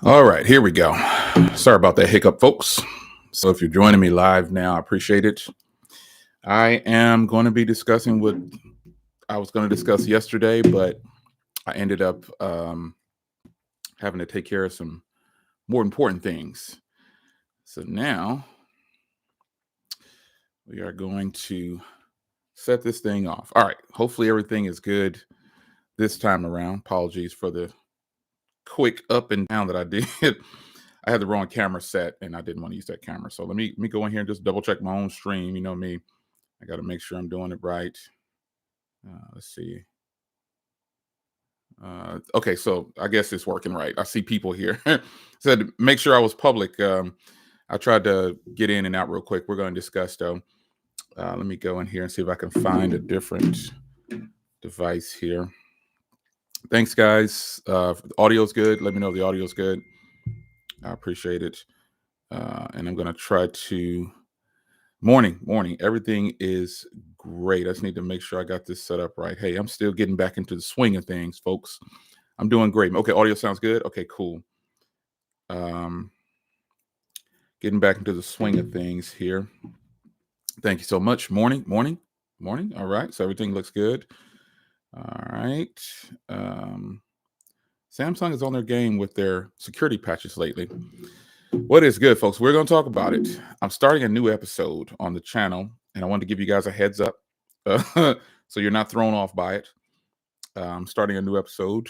All right, here we go. Sorry about that hiccup, folks. So, if you're joining me live now, I appreciate it. I am going to be discussing what I was going to discuss yesterday, but I ended up having to take care of some more important things. So, now we are going to set this thing off. All right, hopefully, everything is good this time around. Apologies for the quick up and down that I did. I had the wrong camera set and I didn't want to use that camera. So let me go in here and just double check my own stream. You know me, I got to make sure I'm doing it right. Let's see. Okay, so I guess it's working right. I see people here. Said make sure I was public. I tried to get in and out real quick. We're going to discuss though. Let me go in here and see if I can find a different device here. Thanks, guys. The audio's good. Let me know if the audio's good. I appreciate it. And I'm going to try to. Morning. Everything is great. I just need to make sure I got this set up right. Hey, I'm still getting back into the swing of things, folks. I'm doing great. Okay, audio sounds good. Okay, cool. Getting back into the swing of things here. Thank you so much. Morning. All right. So everything looks good. All right. Samsung is on their game with their security patches lately. What is good, folks? We're going to talk about it. I'm starting a new episode on the channel, and I wanted to give you guys a heads up so you're not thrown off by it. I'm starting a new episode,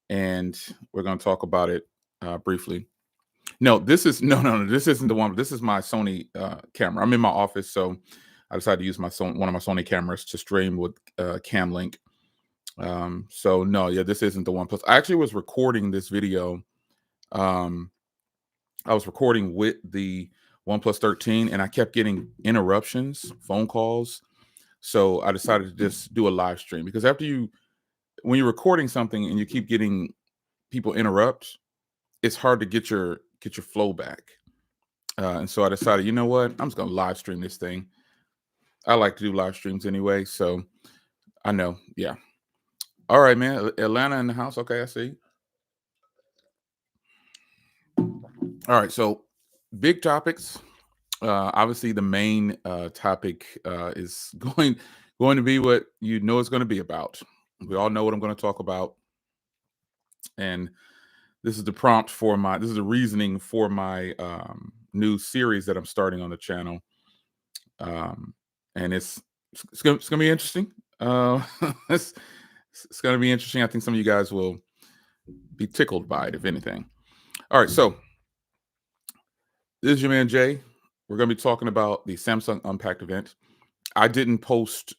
and we're going to talk about it briefly. No, this is no. This isn't the one. This is my Sony camera. I'm in my office, so I decided to use one of my Sony cameras to stream with Cam Link. So no, yeah, this isn't the OnePlus. I actually was recording this video. I was recording with the OnePlus 13 and I kept getting interruptions, phone calls. So I decided to just do a live stream because when you're recording something and you keep getting people interrupt, it's hard to get your flow back. And so I decided, you know what? I'm just going to live stream this thing. I like to do live streams anyway. So I know. Yeah. All right, man. Atlanta in the house. Okay, I see. All right. So big topics. Obviously, the main topic is going to be what you know it's going to be about. We all know what I'm going to talk about, and this is the prompt for this is the reasoning for my new series that I'm starting on the channel, and it's going to be interesting. It's, it's going to be interesting. I think some of you guys will be tickled by it, if anything. All right, so this is your man Jay. We're going to be talking about the Samsung Unpacked event. I didn't post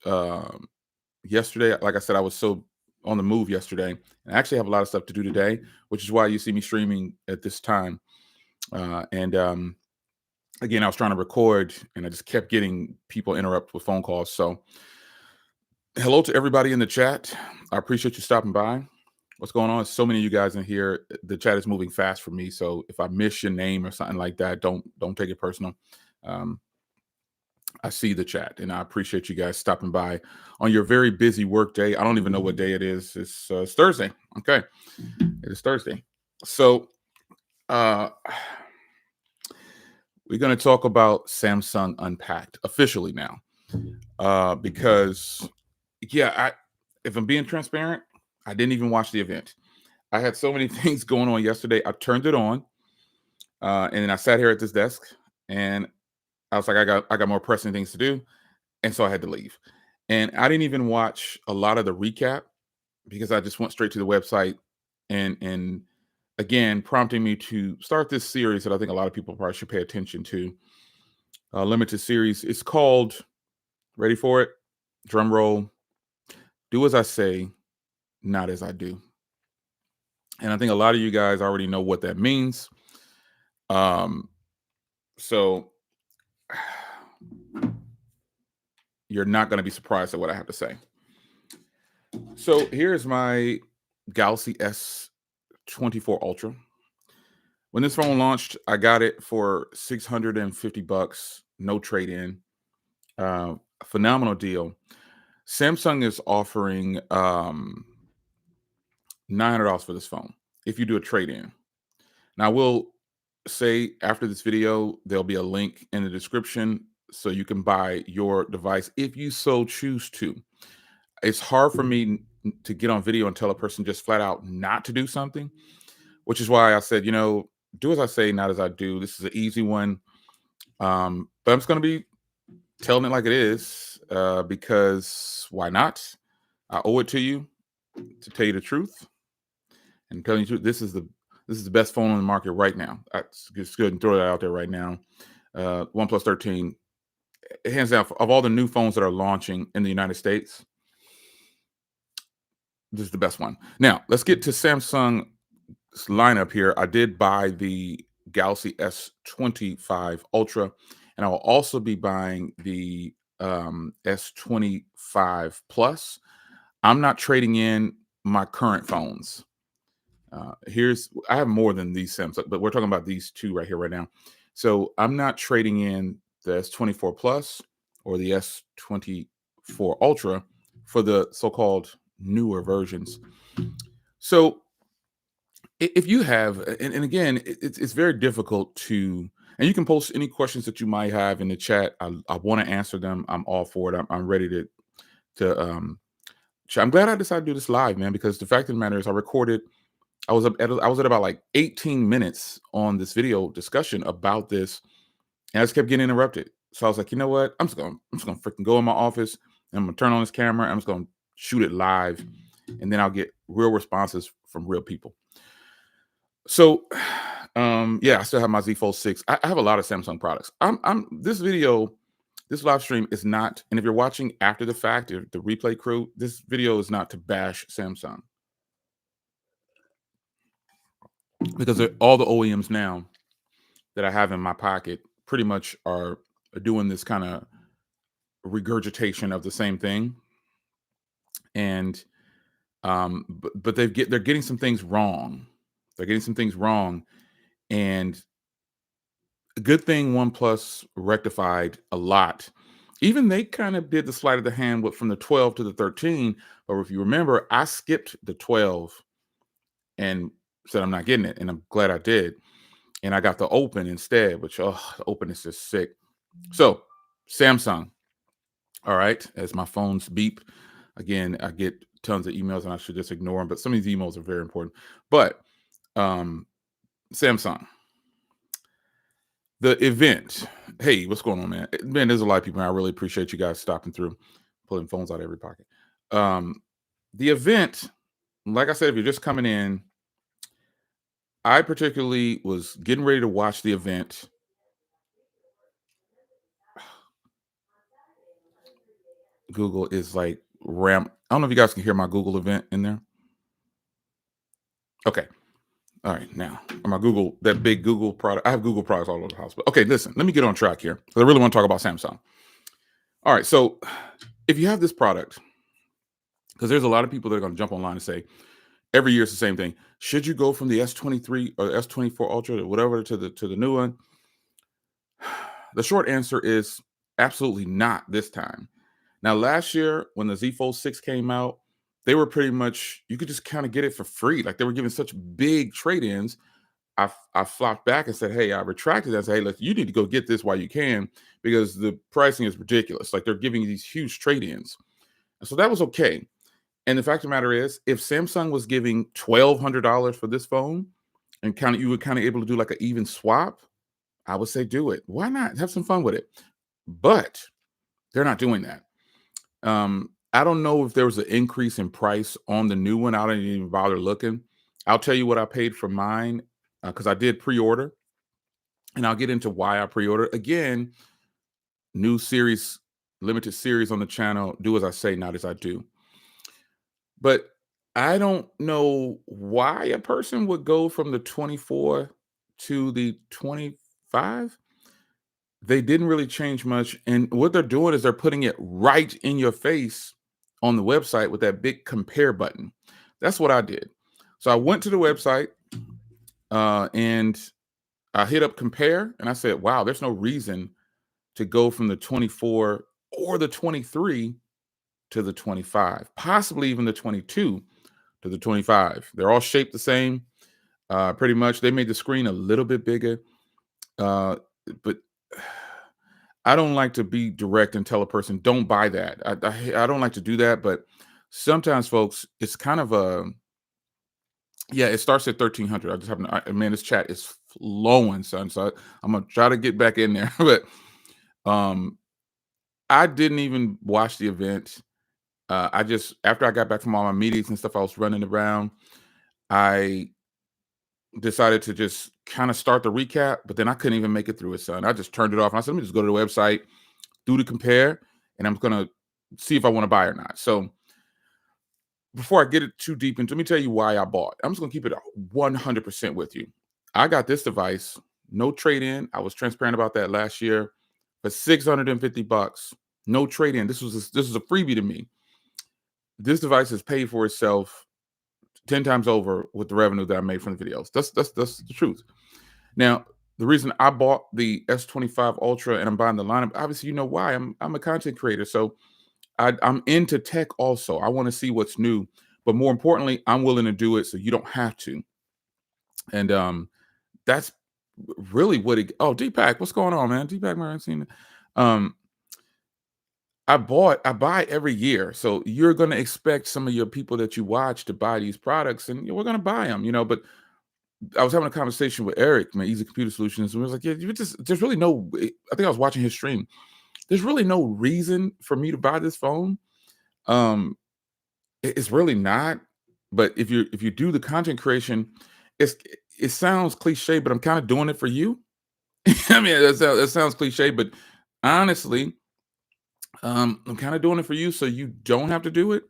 yesterday. Like I said, I was so on the move yesterday, and I actually have a lot of stuff to do today, which is why you see me streaming at this time. And again, I was trying to record, and I just kept getting people interrupt with phone calls. So, hello to everybody in the chat. I appreciate you stopping by. What's going on? So many of you guys in here. The chat is moving fast for me, so if I miss your name or something like that, don't take it personal. I see the chat, and I appreciate you guys stopping by on your very busy work day. I don't even know what day it is. It's Thursday. Okay, it is Thursday. So we're going to talk about Samsung Unpacked officially now, because if I'm being transparent, I didn't even watch the event. I had so many things going on yesterday. I turned it on, and then I sat here at this desk, and I was like, I got more pressing things to do. And so I had to leave. And I didn't even watch a lot of the recap because I just went straight to the website and again, prompting me to start this series that I think a lot of people probably should pay attention to. Limited series. It's called, ready for it? Drum roll. Do as I say, not as I do. And I think a lot of you guys already know what that means. So you're not going to be surprised at what I have to say. So here's my Galaxy S24 Ultra. When this phone launched, I got it for $650, no trade-in. Phenomenal deal. Samsung is offering $900 for this phone if you do a trade-in. Now, we'll say after this video, there'll be a link in the description so you can buy your device if you so choose to. It's hard for me to get on video and tell a person just flat out not to do something, which is why I said, do as I say, not as I do. This is an easy one. But I'm just going to be telling it like it is because why not? I owe it to you to tell you the truth. And telling you the truth, this is the best phone on the market right now. I just go ahead and throw that out there right now. OnePlus 13, hands down, of all the new phones that are launching in the United States, this is the best one. Now, let's get to Samsung's lineup here. I did buy the Galaxy S25 Ultra, and I will also be buying the S25 Plus. I'm not trading in my current phones. I have more than these Samsung, but we're talking about these two right here, right now. So I'm not trading in the S24 Plus or the S24 Ultra for the so-called newer versions. So if you have, and again, it's very difficult to, and you can post any questions that you might have in the chat. I want to answer them. I'm all for it. I'm ready to I'm glad I decided to do this live, man, because the fact of the matter is I recorded. I was at about like 18 minutes on this video discussion about this, and I just kept getting interrupted. So I was like, you know what? I'm just gonna freaking go in my office and I'm gonna turn on this camera. I'm just gonna shoot it live, and then I'll get real responses from real people. So, yeah, I still have my Z Fold 6. I have a lot of Samsung products. This live stream is not, and if you're watching after the fact, if the replay crew, this video is not to bash Samsung. Because all the OEMs now that I have in my pocket pretty much are doing this kind of regurgitation of the same thing, and but they're getting some things wrong. They're getting some things wrong, and a good thing OnePlus rectified a lot. Even they kind of did the sleight of the hand from the 12 to the 13, but if you remember, I skipped the 12 and said I'm not getting it, and I'm glad I did. And I got the Open instead, which the Open is just sick. So Samsung, all right, as my phones beep again, I get tons of emails and I should just ignore them, but some of these emails are very important. But Samsung, the event. Hey, what's going on, man? Man, there's a lot of people. I really appreciate you guys stopping through, pulling phones out of every pocket. The event, like I said, if you're just coming in, I particularly was getting ready to watch the event. Google is like ramp. I don't know if you guys can hear my Google event in there. Okay. All right. Now, my Google, that big Google product. I have Google products all over the house. But okay, listen, let me get on track here. I really want to talk about Samsung. All right. So if you have this product, because there's a lot of people that are going to jump online and say, every year it's the same thing. Should you go from the S23 or S24 Ultra or whatever to the new one? The short answer is absolutely not this time. Now, last year when the Z Fold 6 came out, they were pretty much, you could just kind of get it for free. Like they were giving such big trade-ins. I flopped back and said, hey, I retracted that and said, hey, look, you need to go get this while you can because the pricing is ridiculous. Like they're giving these huge trade-ins. And so that was okay. And the fact of the matter is, if Samsung was giving $1,200 for this phone and you were kind of able to do like an even swap, I would say do it. Why not? Have some fun with it. But they're not doing that. I don't know if there was an increase in price on the new one. I didn't even bother looking. I'll tell you what I paid for mine because I did pre-order, and I'll get into why I pre-order. Again, new series, limited series on the channel. Do as I say, not as I do. But I don't know why a person would go from the 24 to the 25. They didn't really change much. And what they're doing is they're putting it right in your face on the website with that big compare button. That's what I did. So I went to the website and I hit up compare and I said, wow, there's no reason to go from the 24 or the 23 to the 25, possibly even the 22 to the 25. They're all shaped the same. Pretty much, they made the screen a little bit bigger, uh, but I don't like to be direct and tell a person, "Don't buy that." I don't like to do that, but sometimes, folks, it's kind of a yeah, it starts at 1,300. I just happen to man, this chat is flowing, son, so I'm gonna try to get back in there, but, um, I didn't even watch the event. I just after I got back from all my meetings and stuff, I was running around. I decided to just kind of start the recap, but then I couldn't even make it through it, son. I just turned it off. And I said, let me just go to the website, do the compare, and I'm gonna see if I want to buy or not. So before I get it too deep into, let me tell you why I bought. I'm just gonna keep it 100% with you. I got this device, no trade in. I was transparent about that last year for $650. No trade in. This was a freebie to me. This device has paid for itself 10 times over with the revenue that I made from the videos. That's the truth. Now, the reason I bought the S25 Ultra and I'm buying the lineup, obviously, you know why. I'm a content creator, so I'm into tech also. I want to see what's new, but more importantly, I'm willing to do it so you don't have to. And that's really what it. Oh, Deepak, what's going on, man? Deepak, man, I've seen it. Um, I buy every year, so you're going to expect some of your people that you watch to buy these products, and we're going to buy them, But I was having a conversation with Eric, man, Easy Computer Solutions, and we was like, yeah, there's really no. I think I was watching his stream. There's really no reason for me to buy this phone. Um, it's really not. But if you do the content creation, it's it sounds cliche, but I'm kind of doing it for you. I mean, that sounds cliche, but honestly, I'm kind of doing it for you, so you don't have to do it.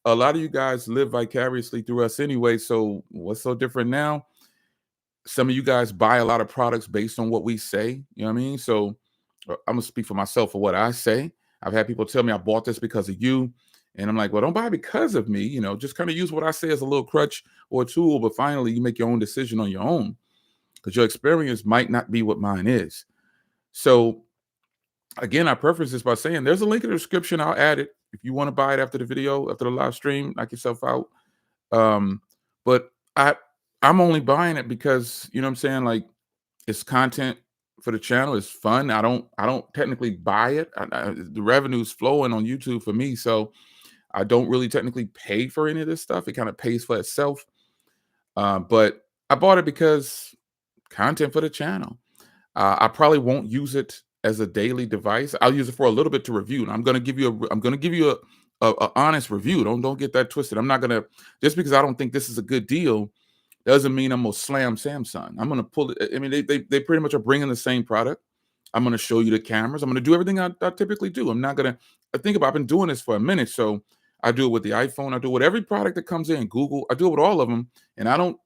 A lot of you guys live vicariously through us anyway. So what's so different now? Some of you guys buy a lot of products based on what we say. You know what I mean? So I'm gonna speak for myself for what I say. I've had people tell me I bought this because of you. And I'm like, well, don't buy it because of me. Just kind of use what I say as a little crutch or a tool. But finally, you make your own decision on your own because your experience might not be what mine is. So again, I preface this by saying there's a link in the description. I'll add it if you want to buy it after the video, after the live stream, knock yourself out. Um, but I'm only buying it because you know what I'm saying, like it's content for the channel. It's fun. I don't technically buy it. The revenue's flowing on YouTube for me, so I don't really technically pay for any of this stuff. It kind of pays for itself. But I bought it because content for the channel. I probably won't use it as a daily device. I'll use it for a little bit to review, and I'm gonna give you a honest review. Don't get that twisted. I'm not gonna just because I don't think this is a good deal doesn't mean I'm gonna slam Samsung. I'm gonna pull it. I mean, they pretty much are bringing the same product. I'm gonna show you the cameras. I'm gonna do everything I typically do. I'm not gonna. I think about. I've been doing this for a minute, so I do it with the iPhone. I do it with every product that comes in. Google. I do it with all of them, and I don't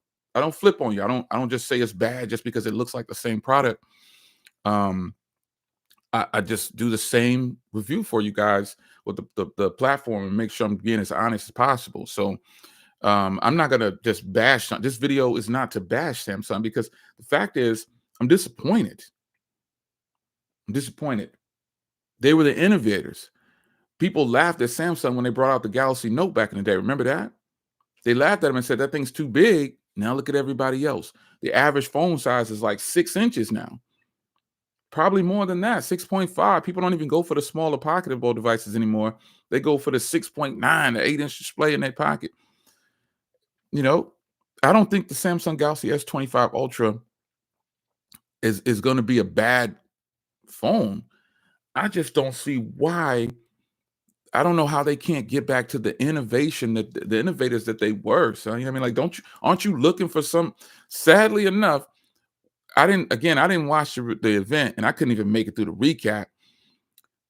flip on you. I don't just say it's bad just because it looks like the same product. Um, I just do the same review for you guys with the platform and make sure I'm being as honest as possible. So I'm not gonna just bash this video is not to bash Samsung because the fact is I'm disappointed. I'm disappointed. They were the innovators. People laughed at Samsung when they brought out the Galaxy Note back in the day. Remember that? They laughed at them and said that thing's too big. Now look at everybody else. The average phone size is like 6 inches now. Probably more than that, 6.5. People don't even go for the smaller pocketable devices anymore. They go for the 6.9, the 8-inch display in their pocket. You know, I don't think the Samsung Galaxy S25 Ultra is going to be a bad phone. I just don't see why. I don't know how they can't get back to the innovation that the innovators that they were. So you know what I mean, like, aren't you looking for some? Sadly enough, I didn't watch the event and I couldn't even make it through the recap.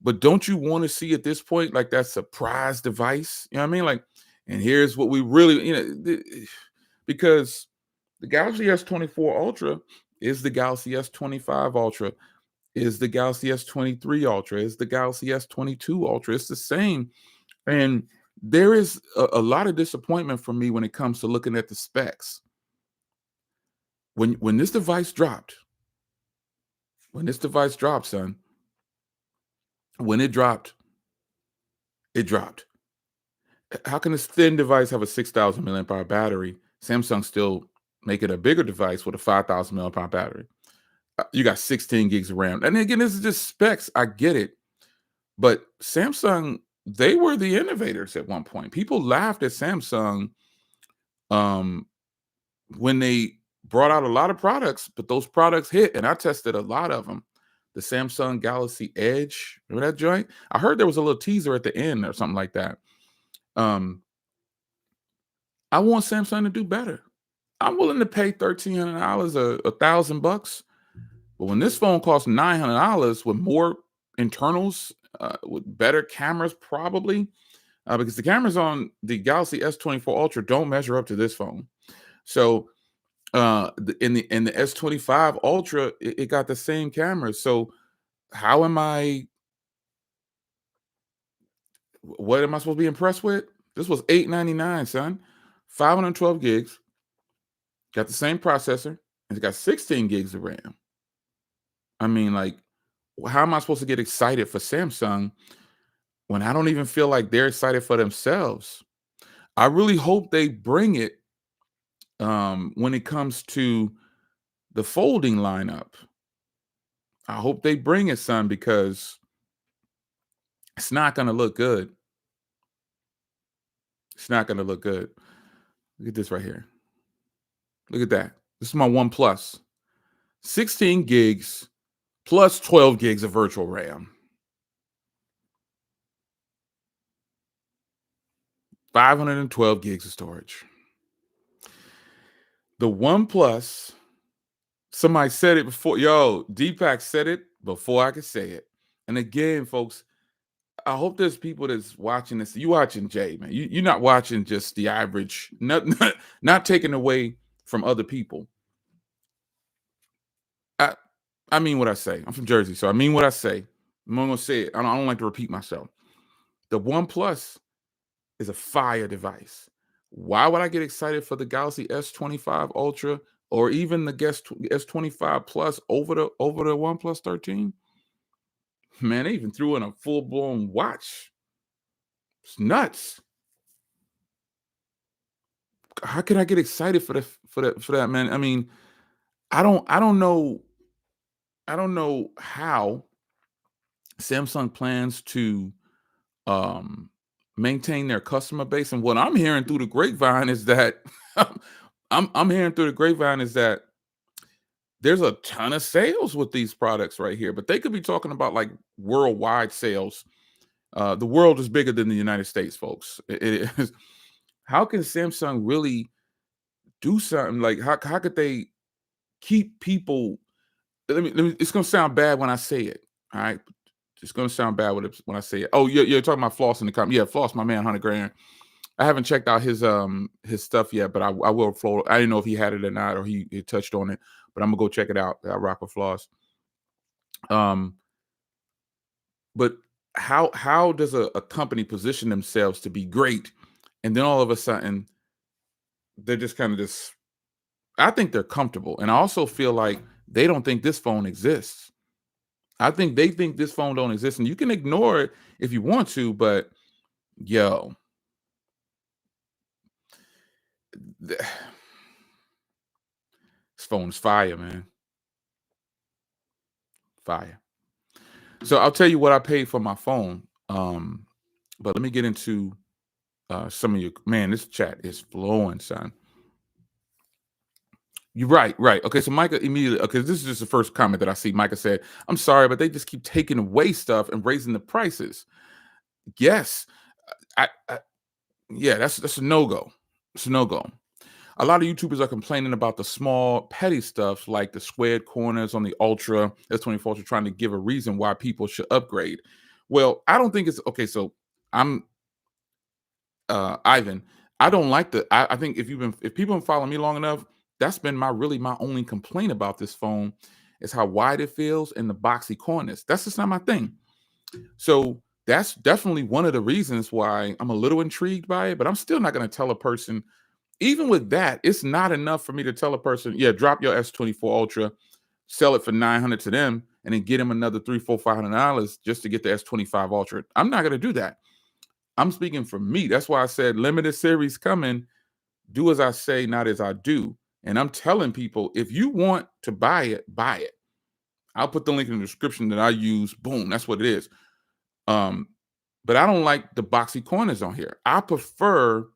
But don't you want to see at this point like that surprise device? You know what I mean? Like, and here's what we really, because the Galaxy S24 Ultra is the Galaxy S25 Ultra, is the Galaxy S23 Ultra, is the Galaxy S22 Ultra. It's the same. And there is a lot of disappointment for me when it comes to looking at the specs. When this device dropped, son, when it dropped, it dropped. How can this thin device have a 6,000 milliamp hour battery? Samsung still make it a bigger device with a 5,000 milliamp battery. You got 16 gigs of RAM. And again, this is just specs. I get it. But Samsung, they were the innovators at one point. People laughed at Samsung um, when they brought out a lot of products, but those products hit, and I tested a lot of them. The Samsung Galaxy Edge, remember that joint? I heard there was a little teaser at the end or something like that. Um, I want Samsung to do better. I'm willing to pay $1,300, $1,000, but when this phone costs $900 with more internals, with better cameras, probably, because the cameras on the Galaxy S24 Ultra don't measure up to this phone. So in the S25 Ultra, it got the same cameras. So how am I? What am I supposed to be impressed with? This was $899, son. 512 gigs, got the same processor, and it's got 16 gigs of RAM. I mean, like, how am I supposed to get excited for Samsung when I don't even feel like they're excited for themselves? I really hope they bring it when it comes to the folding lineup. I hope they bring it, son, because it's not going to look good. It's not going to look good. Look at this right here. Look at that. This is my OnePlus. 16 gigs plus 12 gigs of virtual RAM. 512 gigs of storage. The OnePlus, somebody said it before. Yo, Deepak said it before I could say it. And again, folks, I hope there's people that's watching this. You watching Jay, man. You're not watching just the average, not taking away from other people. I mean what I say. I'm from Jersey, so I mean what I say. I'm not gonna say it. I don't like to repeat myself. The OnePlus is a fire device. Why would I get excited for the Galaxy S25 Ultra or even the S25 Plus over the OnePlus 13? Man, they even threw in a full-blown watch. It's nuts. How can I get excited for that, man? I mean, I don't know how Samsung plans to maintain their customer base. And what I'm hearing through the grapevine is that I'm hearing through the grapevine is that there's a ton of sales with these products right here, but they could be talking about like worldwide sales. The world is bigger than the United States, folks. It is. How can Samsung really do something like how could they keep people? Let me. It's gonna sound bad when I say it. All right, it's gonna sound bad when I say it. Oh, you're talking about Floss in the comment. Yeah, Floss, my man, 100 grand. I haven't checked out his stuff yet, but I will flow. I didn't know if he had it or not, or he touched on it, but I'm gonna go check it out. I rock with Floss. But how does a company position themselves to be great, and then all of a sudden they're just kind of this? I think they're comfortable, and I also feel like they don't think this phone exists. I think they think this phone don't exist, and you can ignore it if you want to, but yo, this phone is fire, man. Fire. So I'll tell you what I paid for my phone. But let me get into some of your man. This chat is flowing, son. You're right, right. Okay, so Micah immediately. Okay, this is just the first comment that I see. Micah said, "I'm sorry, but they just keep taking away stuff and raising the prices." Yes, I yeah, that's a no go. It's a no go. A lot of YouTubers are complaining about the small, petty stuff like the squared corners on the Ultra S24 Ultra, trying to give a reason why people should upgrade. Well, I don't think it's okay. So I'm Ivan. I don't like the. I think if people have followed me long enough, that's been my only complaint about this phone is how wide it feels and the boxy corners. That's just not my thing. So that's definitely one of the reasons why I'm a little intrigued by it. But I'm still not going to tell a person. Even with that, it's not enough for me to tell a person, yeah, drop your S24 Ultra, sell it for 900 to them, and then get them another $300, $400, $500 just to get the S25 Ultra. I'm not going to do that. I'm speaking for me. That's why I said limited series coming. Do as I say, not as I do. And I'm telling people, if you want to buy it, buy it. I'll put the link in the description that I use. Boom, that's what it is. But I don't like the boxy corners on here. I prefer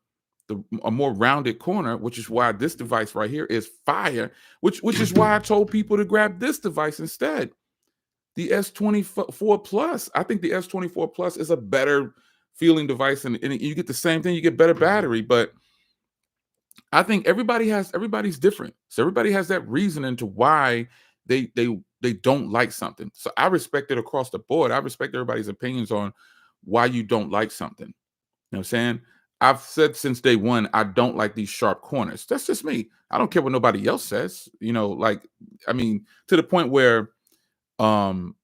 a more rounded corner, which is why this device right here is fire, which is why I told people to grab this device instead. The S24 Plus. I think the S24 Plus is a better feeling device, and you get the same thing, you get better battery, but I think everybody's different. So everybody has that reason into why they don't like something. So I respect it across the board. I respect everybody's opinions on why you don't like something. You know what I'm saying? I've said since day one, I don't like these sharp corners. That's just me. I don't care what nobody else says. Like, I mean, to the point where um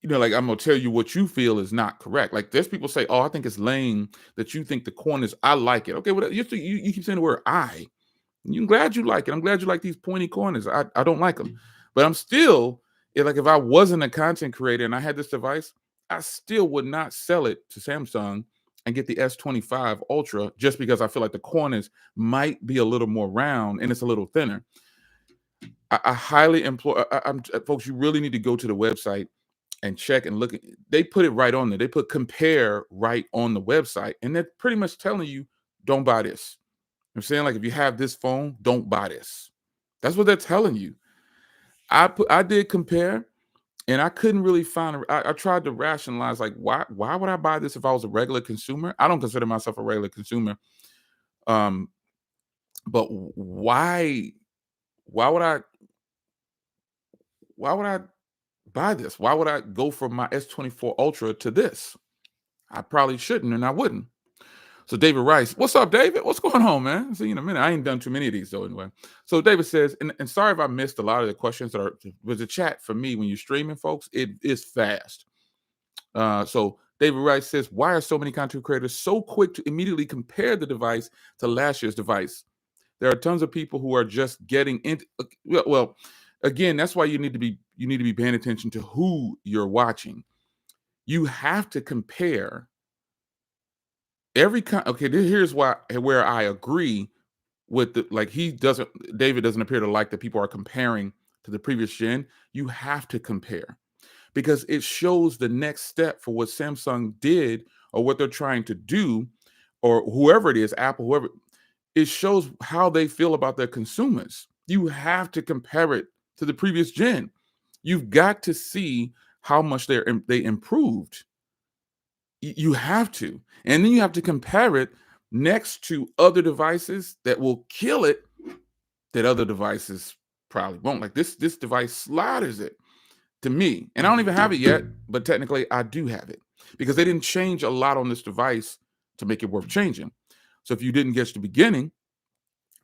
like I'm gonna tell you what you feel is not correct. Like there's people say, "Oh, I think it's lame that you think the corners." I like it. Okay, well, you keep saying the word "I." I'm glad you like it. I'm glad you like these pointy corners. I don't like them, but I'm still like if I wasn't a content creator and I had this device, I still would not sell it to Samsung and get the S25 Ultra just because I feel like the corners might be a little more round and it's a little thinner. I highly implore, folks, you really need to go to the website and check and look at. They put it right on there. They put compare right on the website, and they're pretty much telling you, don't buy this. I'm saying, like, if you have this phone, don't buy this. That's what they're telling you. I did compare, and I couldn't really find. I tried to rationalize, like, why would I buy this if I was a regular consumer? I don't consider myself a regular consumer. But why would I buy this? Why would I go from my S24 Ultra to this? I probably shouldn't, and I wouldn't. So David Rice, what's up, David? What's going on, man? See you in a minute. I ain't done too many of these though, anyway. So David says, and sorry if I missed a lot of the questions that are with the chat for me when you're streaming, folks. It is fast. So David Rice says, why are so many content creators so quick to immediately compare the device to last year's device? There are tons of people who are just getting into. Well, again, that's why you need to be paying attention to who you're watching. You have to compare okay, here's where I agree with David doesn't appear to like that people are comparing to the previous gen. You have to compare because it shows the next step for what Samsung did or what they're trying to do, or whoever it is, Apple, whoever. It shows how they feel about their consumers. You have to compare it to the previous gen. You've got to see how much they improved. You have to. And then you have to compare it next to other devices that will kill it that other devices probably won't. Like this device slaughters it to me. And I don't even have it yet, but technically I do have it because they didn't change a lot on this device to make it worth changing. So if you didn't get to the beginning,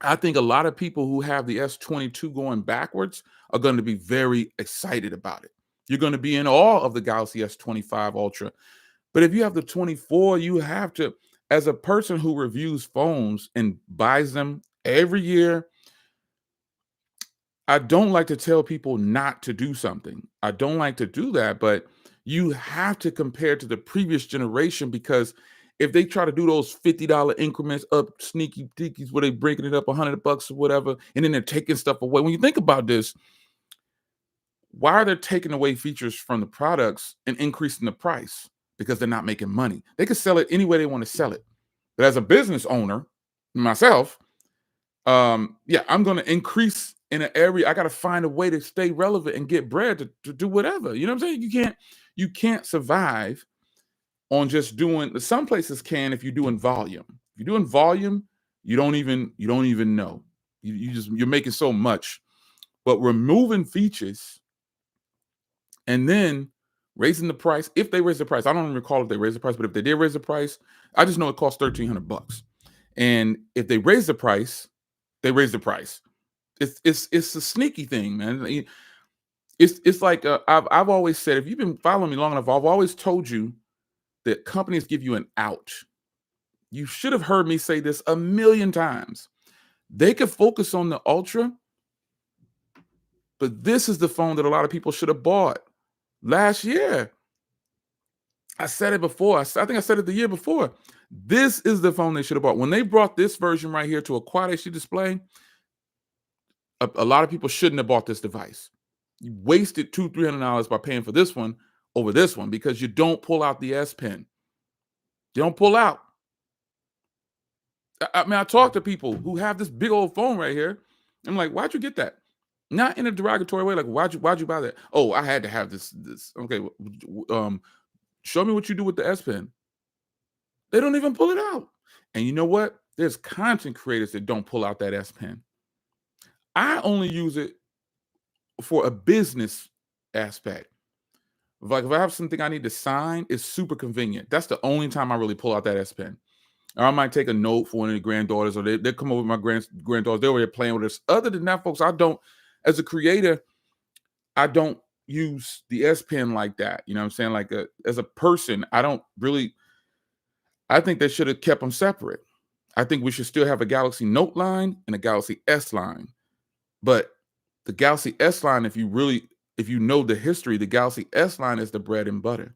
I think a lot of people who have the S22 going backwards are going to be very excited about it. You're going to be in awe of the Galaxy S25 Ultra. But if you have the 24, you have to, as a person who reviews phones and buys them every year, I don't like to tell people not to do something. I don't like to do that, but you have to compare to the previous generation because if they try to do those $50 increments up sneaky deakies where they breaking it up $100 or whatever, and then they're taking stuff away. When you think about this, why are they taking away features from the products and increasing the price? Because they're not making money. They can sell it any way they want to sell it. But as a business owner, myself, yeah, I'm going to increase in an area. I got to find a way to stay relevant and get bread to do whatever. You know what I'm saying? You can't survive on just doing. Some places can if you're doing volume. If you're doing volume, you don't even know. You're making so much. But removing features and then raising the price, if they raise the price, I don't even recall if they raised the price, but if they did raise the price, I just know it costs $1,300. And if they raise the price, they raise the price. It's a sneaky thing, man. It's like I've always said, if you've been following me long enough, I've always told you that companies give you an out. You should have heard me say this a million times. They could focus on the Ultra, but this is the phone that a lot of people should have bought last year. I said it before. I think I said it the year before. This is the phone they should have bought. When they brought this version right here to a Quad HD display, a lot of people shouldn't have bought this device. You wasted $200-300 by paying for this one over this one because you don't pull out the S Pen. You don't pull out. I mean, I talk to people who have this big old phone right here. I'm like, why'd you get that? Not in a derogatory way. Like, why'd you buy that? Oh, I had to have this. Okay, show me what you do with the S Pen. They don't even pull it out. And you know what? There's content creators that don't pull out that S Pen. I only use it for a business aspect. Like if I have something I need to sign, it's super convenient. That's the only time I really pull out that S Pen. Or I might take a note for one of the granddaughters, or they come over with my granddaughters. They're already playing with us. Other than that, folks, I don't, as a creator, I don't use the S Pen like that. You know what I'm saying? Like as a person, I don't really, I think they should have kept them separate. I think we should still have a Galaxy Note line and a Galaxy S line. But the Galaxy S line, if you know the history, the Galaxy S line is the bread and butter,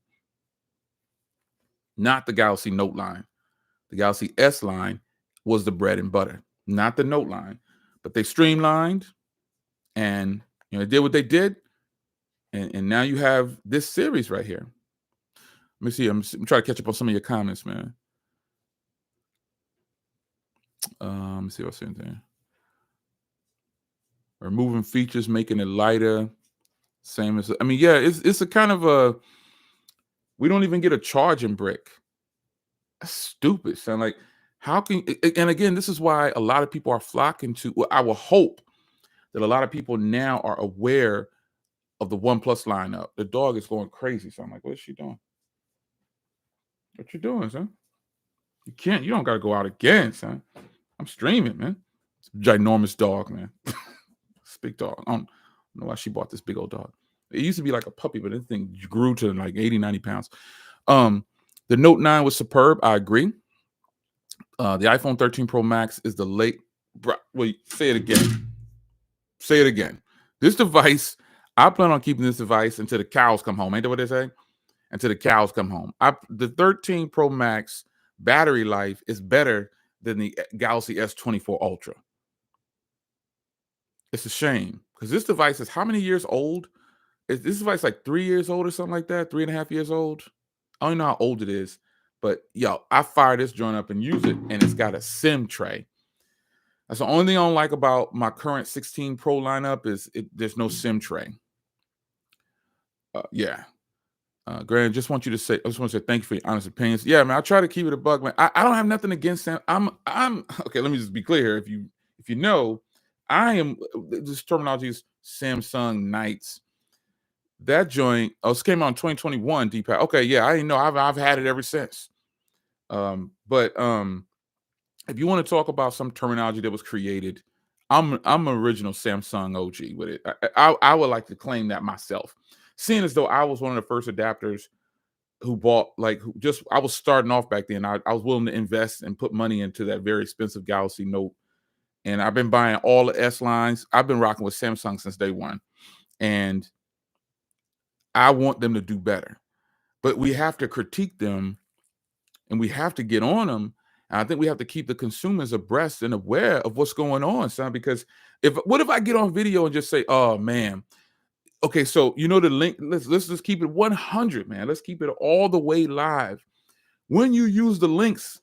not the Galaxy Note line. The Galaxy S line was the bread and butter, not the Note line. But they streamlined and they did what they did. And now you have this series right here. Let me see. I'm trying to catch up on some of your comments, man. Let me see what's in there. Removing features, making it lighter. Same as, I mean, yeah, it's a kind of a, we don't even get a charging brick. That's stupid, son. Like, how can, and again, this is why a lot of people are flocking to, well, I will hope that a lot of people now are aware of the OnePlus lineup. The dog is going crazy. So I'm like, what is she doing? What you doing, son? You don't got to go out again, son. I'm streaming, man. It's a ginormous dog, man. It's a big dog. I don't know why she bought this big old dog. It used to be like a puppy, but this thing grew to like 80, 90 pounds. The Note 9 was superb. I agree. The iPhone 13 Pro Max is the late. Wait, say it again. Say it again. This device, I plan on keeping this device until the cows come home. Ain't that what they say? Until the cows come home. The 13 Pro Max battery life is better than the Galaxy S24 Ultra. It's a shame because this device is how many years old? Is this device like 3 years old or something like that? 3.5 years old? I don't know how old it is, but yo, I fire this joint up and use it, and it's got a SIM tray. That's the only thing I don't like about my current 16 Pro lineup is there's no SIM tray. Yeah. Grant, I just want to say thank you for your honest opinions. Yeah, man, I try to keep it a buck, man. I don't have nothing against them. I'm okay. Let me just be clear here. If you know, I am. This terminology is Samsung Knights. That joint, it came out in 2021. Deepak. Okay, yeah, I didn't know. I've had it ever since. But if you want to talk about some terminology that was created, I'm an original Samsung OG with it. I would like to claim that myself. Seeing as though I was one of the first adapters who bought, I was starting off back then. I was willing to invest and put money into that very expensive Galaxy Note. And I've been buying all the S lines. I've been rocking with Samsung since day one. And I want them to do better. But we have to critique them and we have to get on them. And I think we have to keep the consumers abreast and aware of what's going on, son. Because what if I get on video and just say, oh, man, okay, so the link, let's just keep it 100, man. Let's keep it all the way live. When you use the links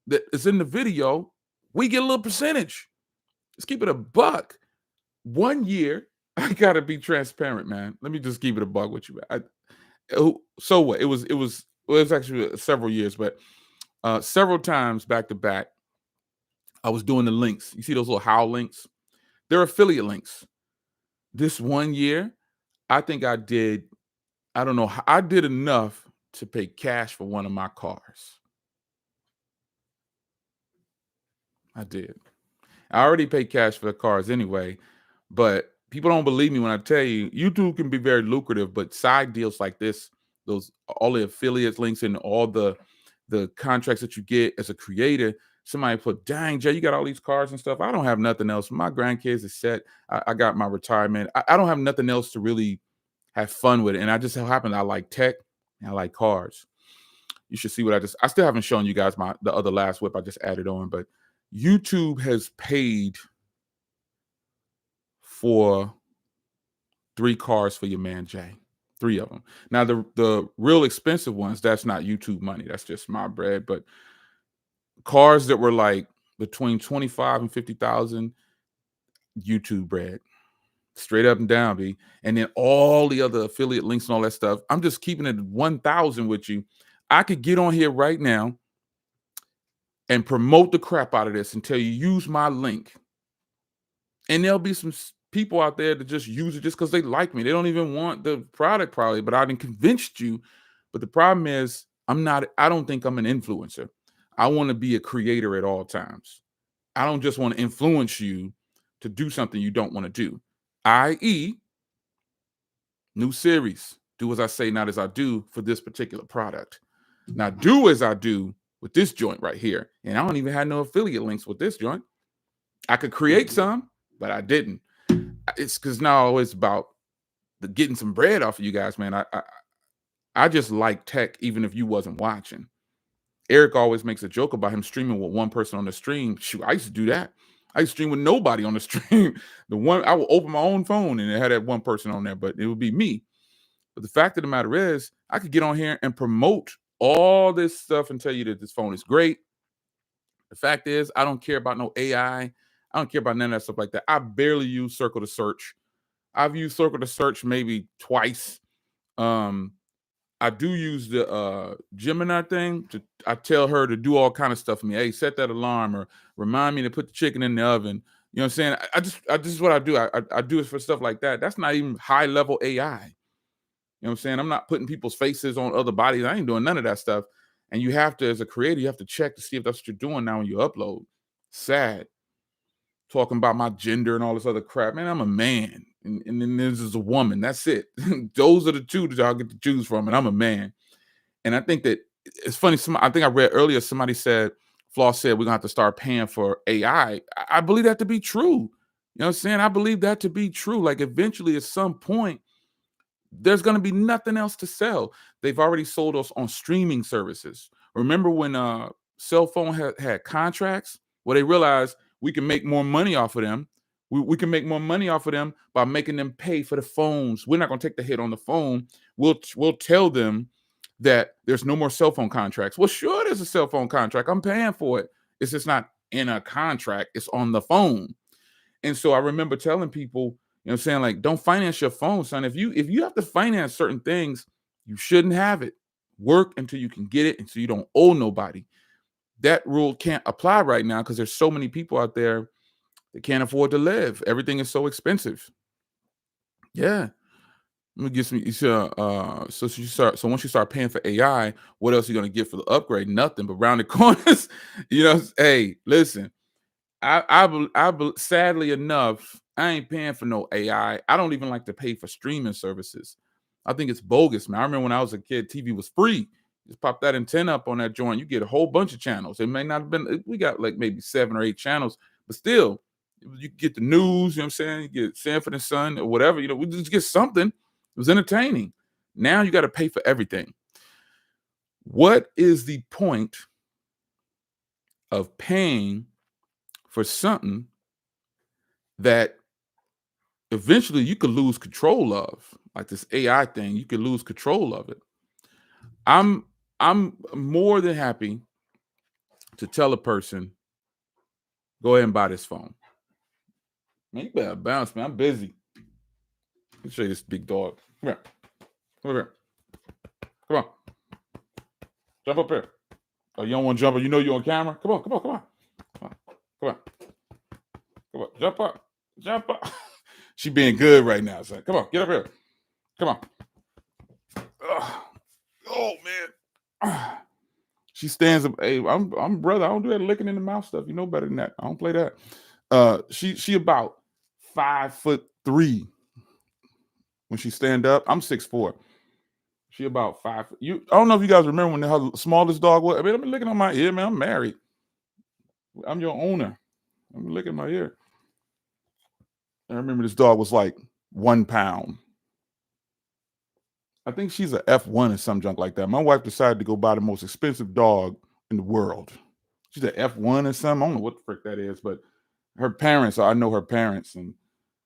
that is in the video, we get a little percentage. Let's keep it a buck. 1 year, I gotta be transparent, man. Let me just keep it a buck with you. So what? It was actually several years, but several times back to back, I was doing the links. You see those little howl links? They're affiliate links. This 1 year, I think I did enough to pay cash for one of my cars. I did. I already paid cash for the cars anyway, but people don't believe me when I tell you, YouTube can be very lucrative, but side deals like this, all the affiliates links and all the contracts that you get as a creator, somebody put, dang, Jay, you got all these cars and stuff. I don't have nothing else. My grandkids is set. I got my retirement. I don't have nothing else to really have fun with it. And I just so happen I like tech and I like cars. You should see what I still haven't shown you guys the other last whip I just added on, but YouTube has paid for 3 cars for your man Jay. 3 of them. Now the real expensive ones, that's not YouTube money. That's just my bread. But cars that were like between 25 and 50,000, YouTube bread. Straight up and down, B. And then all the other affiliate links and all that stuff. I'm just keeping it 1,000 with you. I could get on here right now and promote the crap out of this and tell you use my link. And there'll be some people out there that just use it just because they like me. They don't even want the product probably, but I done convinced you. But the problem is I don't think I'm an influencer. I want to be a creator at all times. I don't just want to influence you to do something you don't want to do. I.e., new series. Do as I say, not as I do for this particular product. Now, do as I do with this joint right here. And I don't even have no affiliate links with this joint. I could create some, but I didn't. It's because now it's about getting some bread off of you guys, man. I just like tech, even if you wasn't watching. Eric always makes a joke about him streaming with one person on the stream. Shoot, I used to do that. I used to stream with nobody on the stream. I would open my own phone and it had that one person on there, but it would be me. But the fact of the matter is, I could get on here and promote all this stuff and tell you that this phone is great. The fact is, I don't care about no AI. I don't care about none of that stuff like that. I barely use Circle to Search. I've used Circle to Search maybe twice. I do use the Gemini thing. I tell her to do all kind of stuff for me. Hey, set that alarm or remind me to put the chicken in the oven. You know what I'm saying? This is what I do. I do it for stuff like that. That's not even high level AI. You know what I'm saying? I'm not putting people's faces on other bodies. I ain't doing none of that stuff. And you have to, as a creator, you have to check to see if that's what you're doing now when you upload. Sad. Talking about my gender and all this other crap. Man, I'm a man. And then there's a woman. That's it. Those are the two that y'all get to choose from. And I'm a man. And I think that it's funny. I think I read earlier, somebody said, Floss said, we're going to have to start paying for AI. I believe that to be true. You know what I'm saying? I believe that to be true. Like eventually at some point, there's going to be nothing else to sell. They've already sold us on streaming services. Remember when cell phone had contracts? Well, they realized we can make more money off of them. We can make more money off of them by making them pay for the phones. We're not going to take the hit on the phone. We'll tell them that there's no more cell phone contracts. Well, sure, there's a cell phone contract. I'm paying for it. It's just not in a contract. It's on the phone. And so I remember telling people, you know what I'm saying, like, don't finance your phone, son. If you have to finance certain things, you shouldn't have it. Work until you can get it, and so you don't owe nobody. That rule can't apply right now because there's so many people out there that can't afford to live. Everything is so expensive. Yeah. Let me get some. So once you start paying for AI, what else are you gonna get for the upgrade? Nothing but round the corners. You know, hey, listen. Sadly enough, I ain't paying for no AI. I don't even like to pay for streaming services. I think it's bogus, man. I remember when I was a kid, TV was free. Just pop that antenna up on that joint. You get a whole bunch of channels. It may not have been, we got like maybe 7 or 8 channels, but still, you get the news, you know what I'm saying? You get Sanford and Son or whatever, you know, we just get something. It was entertaining. Now you got to pay for everything. What is the point of paying for something that eventually you could lose control of? Like this AI thing, you could lose control of it. I'm more than happy to tell a person, go ahead and buy this phone. Man, you better bounce, man. I'm busy. Let me show you this big dog. Come here. Come over here. Come on. Jump up here. Oh, you don't want to jump up? You know you're on camera? Come on, come on, come on. Come on. Come on. Come on. Jump up. Jump up. She being good right now, son. Come on, get up here. Come on. Oh, man. She stands up. Hey, I'm brother. I don't do that licking in the mouth stuff. You know better than that. I don't play that. She about 5'3" when she stand up. I'm 6'4". She about 5. I don't know if you guys remember when her smallest dog was. I mean, I'm licking on my ear, man. I'm married. I'm your owner. I'm licking my ear. I remember this dog was like 1 pound. I think she's an F1 or some junk like that. My wife decided to go buy the most expensive dog in the world. She's an F1 or something. I don't know what the frick that is, but her parents, I know her parents, and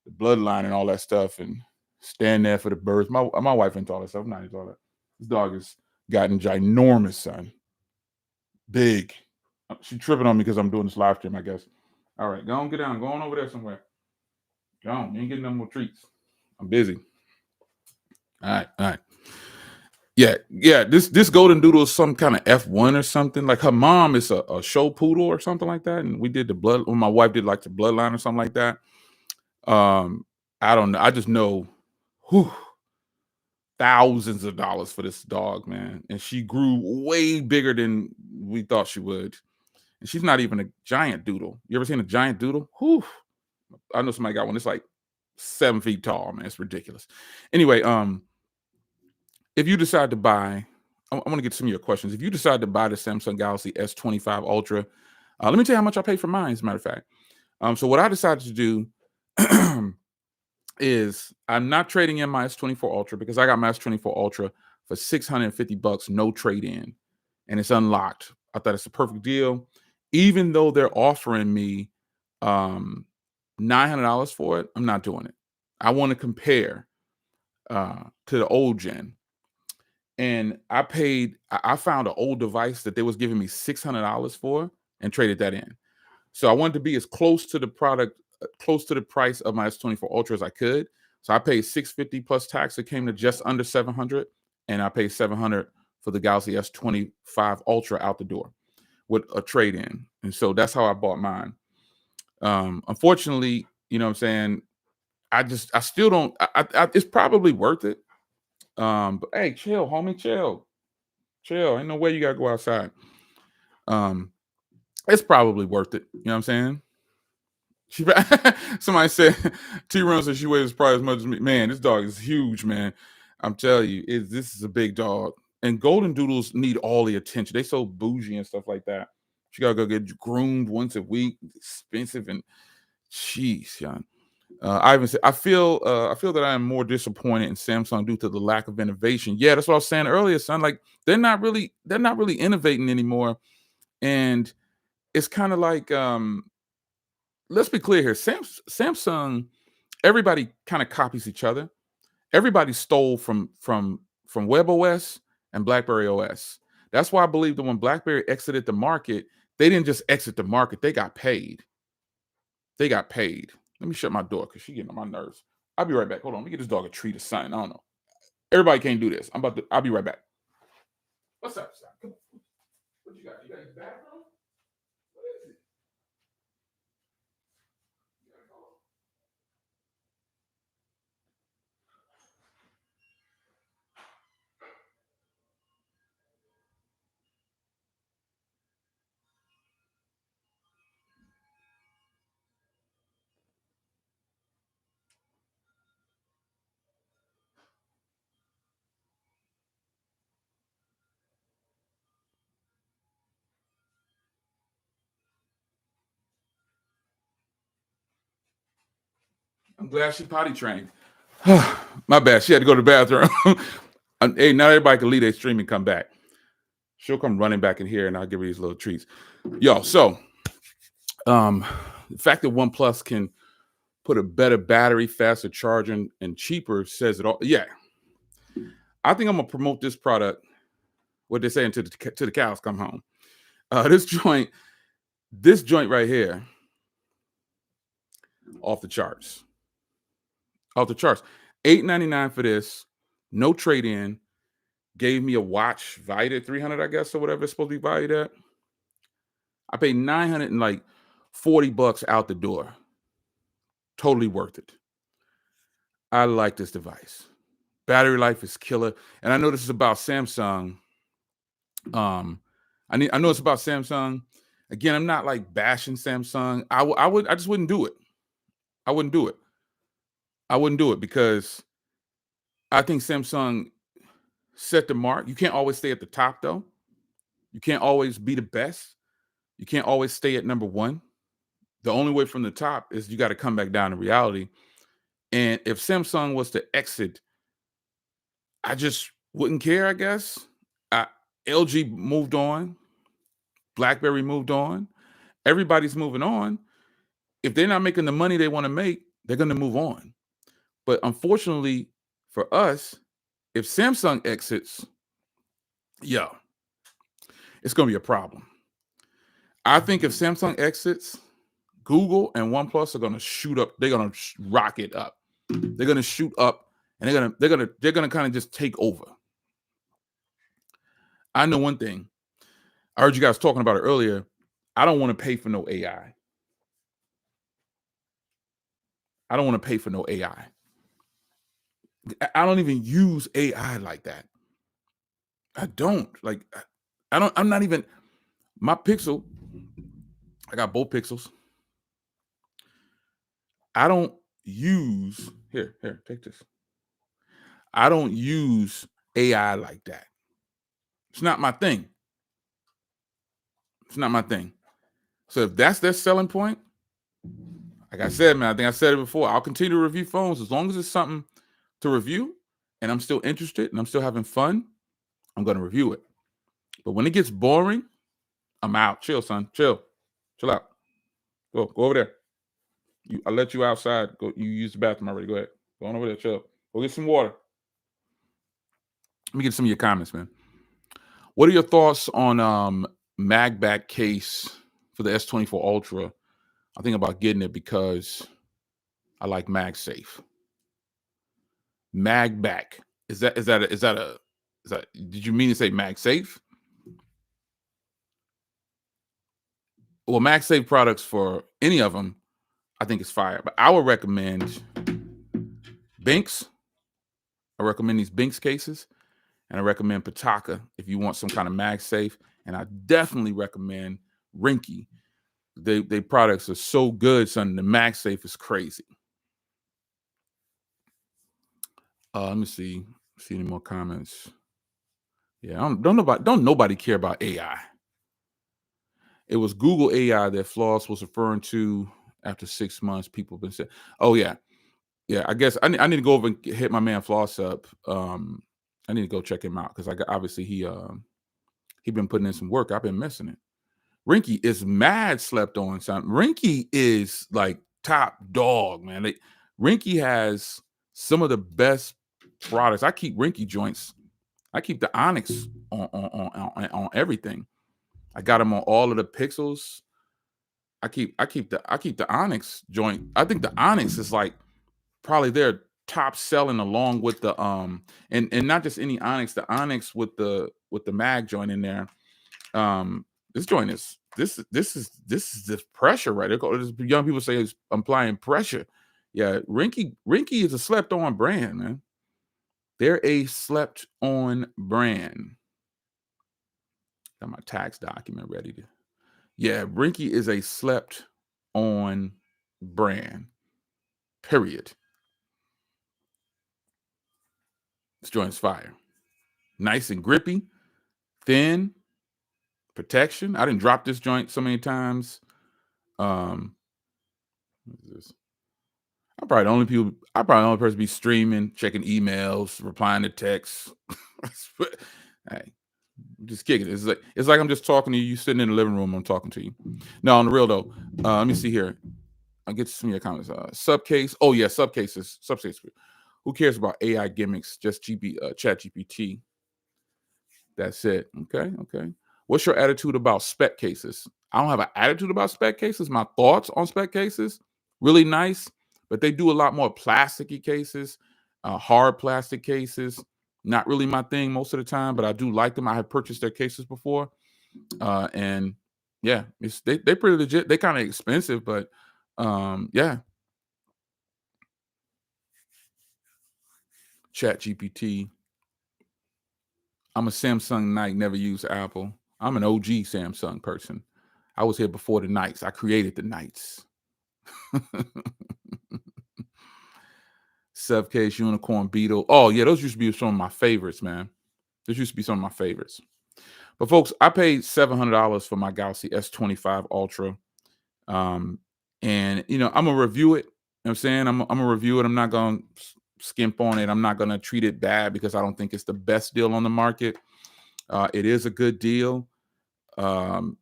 the bloodline and all that stuff, and stand there for the birth. My wife into all that stuff. I'm not into all that. This dog has gotten ginormous, son. Big. She tripping on me because I'm doing this live stream, I guess. All right, go on, get down. Go on over there somewhere. Go on. You ain't getting no more treats. I'm busy. All right, all right. Yeah. This golden doodle is some kind of F1 or something. Like her mom is a show poodle or something like that. And we did the blood when my wife did like the bloodline or something like that. I don't know. I just know thousands of dollars for this dog, man. And she grew way bigger than we thought she would. And she's not even a giant doodle. You ever seen a giant doodle? Whew. I know somebody got one. It's like 7 feet tall, man. It's ridiculous. Anyway, if you decide to buy, I want to get some of your questions. If you decide to buy the Samsung Galaxy S25 Ultra, let me tell you how much I paid for mine, as a matter of fact. So what I decided to do is I'm not trading in my S24 Ultra because I got my S24 Ultra for $650, no trade-in, and it's unlocked. I thought it's a perfect deal. Even though they're offering me $900 for it, I'm not doing it. I want to compare to the old gen. And I found an old device that they was giving me $600 for and traded that in. So I wanted to be as close to the product, close to the price of my S24 Ultra as I could. So I paid $650 plus tax. It came to just under $700, and I paid $700 for the Galaxy S25 Ultra out the door with a trade-in. And so that's how I bought mine. Unfortunately, you know what I'm saying, I still don't, it's probably worth it. But hey, chill, homie, chill. Ain't no way you gotta go outside. It's probably worth it. You know what I'm saying? Somebody said T-Run said she weighs probably as much as me. Man, this dog is huge, man. I'm telling you, this is a big dog. And golden doodles need all the attention. They so bougie and stuff like that. She gotta go get groomed once a week. Expensive and jeez, John. I even said I feel that I am more disappointed in Samsung due to the lack of innovation. Yeah, that's what I was saying earlier, son. Like they're not really innovating anymore. And it's kind of like let's be clear here. Samsung, everybody kind of copies each other. Everybody stole from WebOS and BlackBerry OS. That's why I believe that when BlackBerry exited the market, they didn't just exit the market, they got paid. Let me shut my door because she's getting on my nerves. I'll be right back. Hold on. Let me get this dog a treat or something. I don't know. Everybody can't do this. I'll be right back. What's up, son? Come on. What you got? You got your bathroom? What is it? I'm glad she potty trained. My bad. She had to go to the bathroom. Hey, now everybody can leave their stream and come back. She'll come running back in here and I'll give her these little treats. Yo, so the fact that OnePlus can put a better battery, faster charging, and cheaper says it all. Yeah. I think I'm gonna promote this product. What they're saying to the cows come home. This joint right here, off the charts. $899 for this, no trade in. Gave me a watch valued at 300, I guess, or whatever it's supposed to be valued at. I paid $940 out the door. Totally worth it. I like this device. Battery life is killer, and I know this is about Samsung. I know it's about Samsung. Again, I'm not like bashing Samsung. I just wouldn't do it. I wouldn't do it because I think Samsung set the mark. You can't always stay at the top, though. You can't always be the best. You can't always stay at number one. The only way from the top is you got to come back down to reality. And if Samsung was to exit, I just wouldn't care, I guess. LG moved on. BlackBerry moved on. Everybody's moving on. If they're not making the money they want to make, They're going to move on. But unfortunately for us, if Samsung exits, yeah, it's going to be a problem. I think if Samsung exits, Google and OnePlus are going to shoot up. They're going to rocket up. They're going to shoot up, and they're gonna kind of just take over. I know one thing. I heard you guys talking about it earlier. I don't want to pay for no AI. I don't want to pay for no AI. I don't even use AI like that. I don't like. I don't. I'm not even. My Pixel. I got both Pixels. I don't use here. Take this. I don't use AI like that. It's not my thing. It's not my thing. So if that's their selling point, like I said, man, I think I said it before. I'll continue to review phones as long as it's something to review, and I'm still interested and I'm still having fun. I'm going to review it. But when it gets boring, I'm out. Chill, son. Chill out. Go over there. I let you outside. Go. You use the bathroom already. Go ahead. Go on over there. Chill. Go get some water. Let me get some of your comments, man. What are your thoughts on MagBack case for the S24 Ultra? I think about getting it because I like MagSafe. MagBack. Did you mean to say MagSafe? Well, MagSafe products for any of them, I think it's fire. But I would recommend Binks. I recommend these Binks cases, and I recommend Pataka if you want some kind of MagSafe. And I definitely recommend Rinky. They products are so good, son. The MagSafe is crazy. Let me see any more comments. Yeah, don't nobody care about AI. It was Google AI that Floss was referring to. After 6 months, people have been saying, "Oh yeah, I guess I need to go over and hit my man Floss up. I need to go check him out because obviously he been putting in some work. I've been missing it. Rinky is mad slept on. Son. Rinky is like top dog, man. Rinky has some of the best products. I keep Rinky joints. I keep the Onyx on everything. I got them on all of the Pixels. I keep the Onyx joint. I think the Onyx is like probably their top selling along with the and not just any Onyx, the Onyx with the mag joint in there. This joint is this is the pressure, right? Young people say it's applying pressure. Yeah, Rinky is a slept on brand, man. They're a slept on brand. Got my tax document ready to. Yeah, Rinky is a slept on brand. Period. This joint's fire. Nice and grippy, thin, protection. I didn't drop this joint so many times. What is this? I'm probably the only person be streaming, checking emails, replying to texts. Hey, just kicking it. It's like I'm just talking to you. You sitting in the living room. I'm talking to you. No, on the real though. Let me see here. I'll get to some of your comments. Subcase. Oh yeah, subcases. Who cares about AI gimmicks? Just Chat GPT. That's it. Okay. What's your attitude about spec cases? I don't have an attitude about spec cases. My thoughts on spec cases, really nice, but they do a lot more plasticky cases, hard plastic cases. Not really my thing most of the time, but I do like them. I have purchased their cases before, and yeah, they pretty legit. They kind of expensive, but yeah. Chat GPT. I'm a Samsung Knight, never use Apple. I'm an OG Samsung person. I was here before the Knights. I created the Knights. Subcase, Unicorn, Beetle. Oh, yeah, those used to be some of my favorites, man. Those used to be some of my favorites. But folks, I paid $700 for my Galaxy S25 Ultra. And, I'm going to review it. You know what I'm saying? I'm going to review it. I'm not going to skimp on it. I'm not going to treat it bad because I don't think it's the best deal on the market. It is a good deal.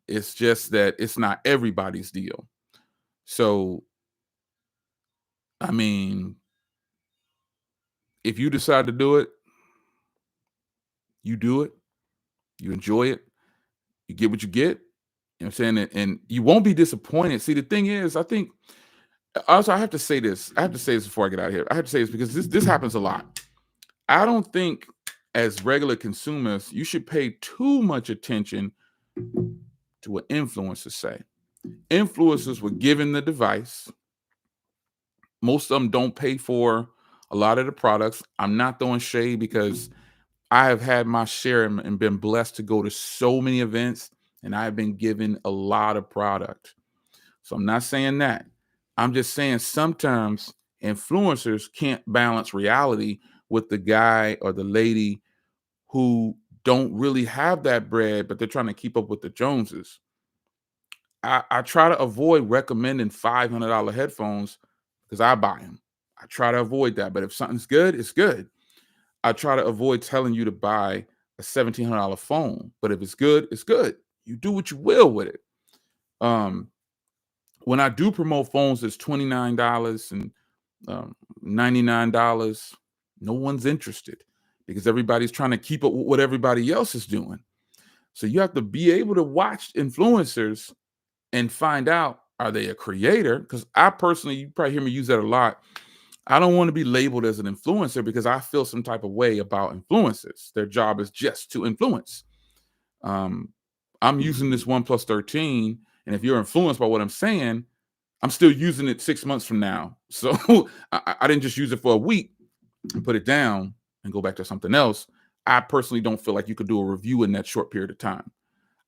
It's just that it's not everybody's deal. So I mean, if you decide to do it, you do it, you enjoy it, you get what you get. You know what I'm saying? And you won't be disappointed. See, the thing is, I think also I have to say this. I have to say this before I get out of here. I have to say this because this happens a lot. I don't think as regular consumers, you should pay too much attention to what influencers say. Influencers were given the device. Most of them don't pay for a lot of the products. I'm not throwing shade because I have had my share and been blessed to go to so many events, and I have been given a lot of product. So I'm not saying that. I'm just saying sometimes influencers can't balance reality with the guy or the lady who don't really have that bread, but they're trying to keep up with the Joneses. I try to avoid recommending $500 headphones because I buy them. I try to avoid that. But if something's good, it's good. I try to avoid telling you to buy a $1,700 phone. But if it's good, it's good. You do what you will with it. When I do promote phones that's $29 and $99, no one's interested because everybody's trying to keep up with what everybody else is doing. So you have to be able to watch influencers and find out, are they a creator? Because I personally, you probably hear me use that a lot. I don't want to be labeled as an influencer because I feel some type of way about influencers. Their job is just to influence. I'm using this OnePlus 13, and if you're influenced by what I'm saying, I'm still using it 6 months from now. So I didn't just use it for a week and put it down and go back to something else. I personally don't feel like you could do a review in that short period of time.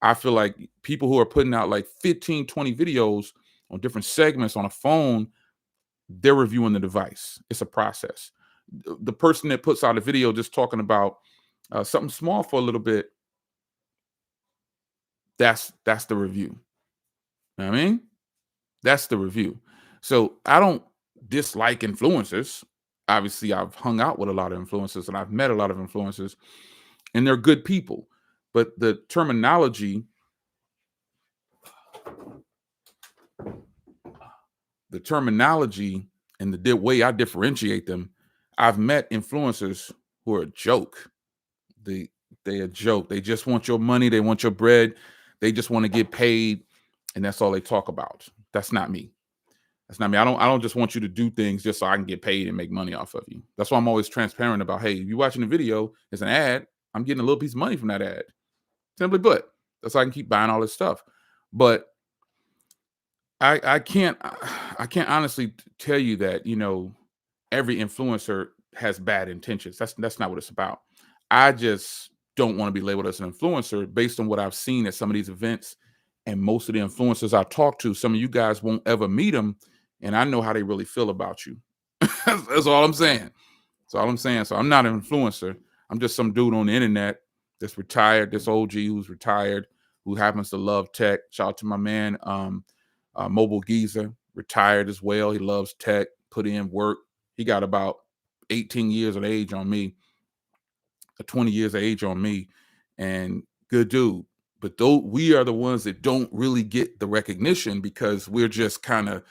I feel like people who are putting out like 15, 20 videos on different segments on a phone, they're reviewing the device. It's a process. The person that puts out a video just talking about something small for a little bit, that's the review. You know what I mean? That's the review. So I don't dislike influencers. Obviously, I've hung out with a lot of influencers and I've met a lot of influencers, and they're good people. But the terminology and the way I differentiate them, I've met influencers who are a joke. They a joke. They just want your money. They want your bread. They just want to get paid, and that's all they talk about. That's not me. That's not me. I don't just want you to do things just so I can get paid and make money off of you. That's why I'm always transparent about, hey, if you're watching the video, it's an ad. I'm getting a little piece of money from that ad. Simply put, that's how I can keep buying all this stuff. But I can't honestly tell you that, every influencer has bad intentions. That's not what it's about. I just don't want to be labeled as an influencer based on what I've seen at some of these events. And most of the influencers I talk to, some of you guys won't ever meet them, and I know how they really feel about you. That's all I'm saying. That's all I'm saying. So I'm not an influencer. I'm just some dude on the internet that's retired, this OG who's retired, who happens to love tech. Shout out to my man, Mobile Geezer, retired as well. He loves tech, put in work. He got about 18 years of age on me, 20 years of age on me, and good dude. But though we are the ones that don't really get the recognition because we're just kind of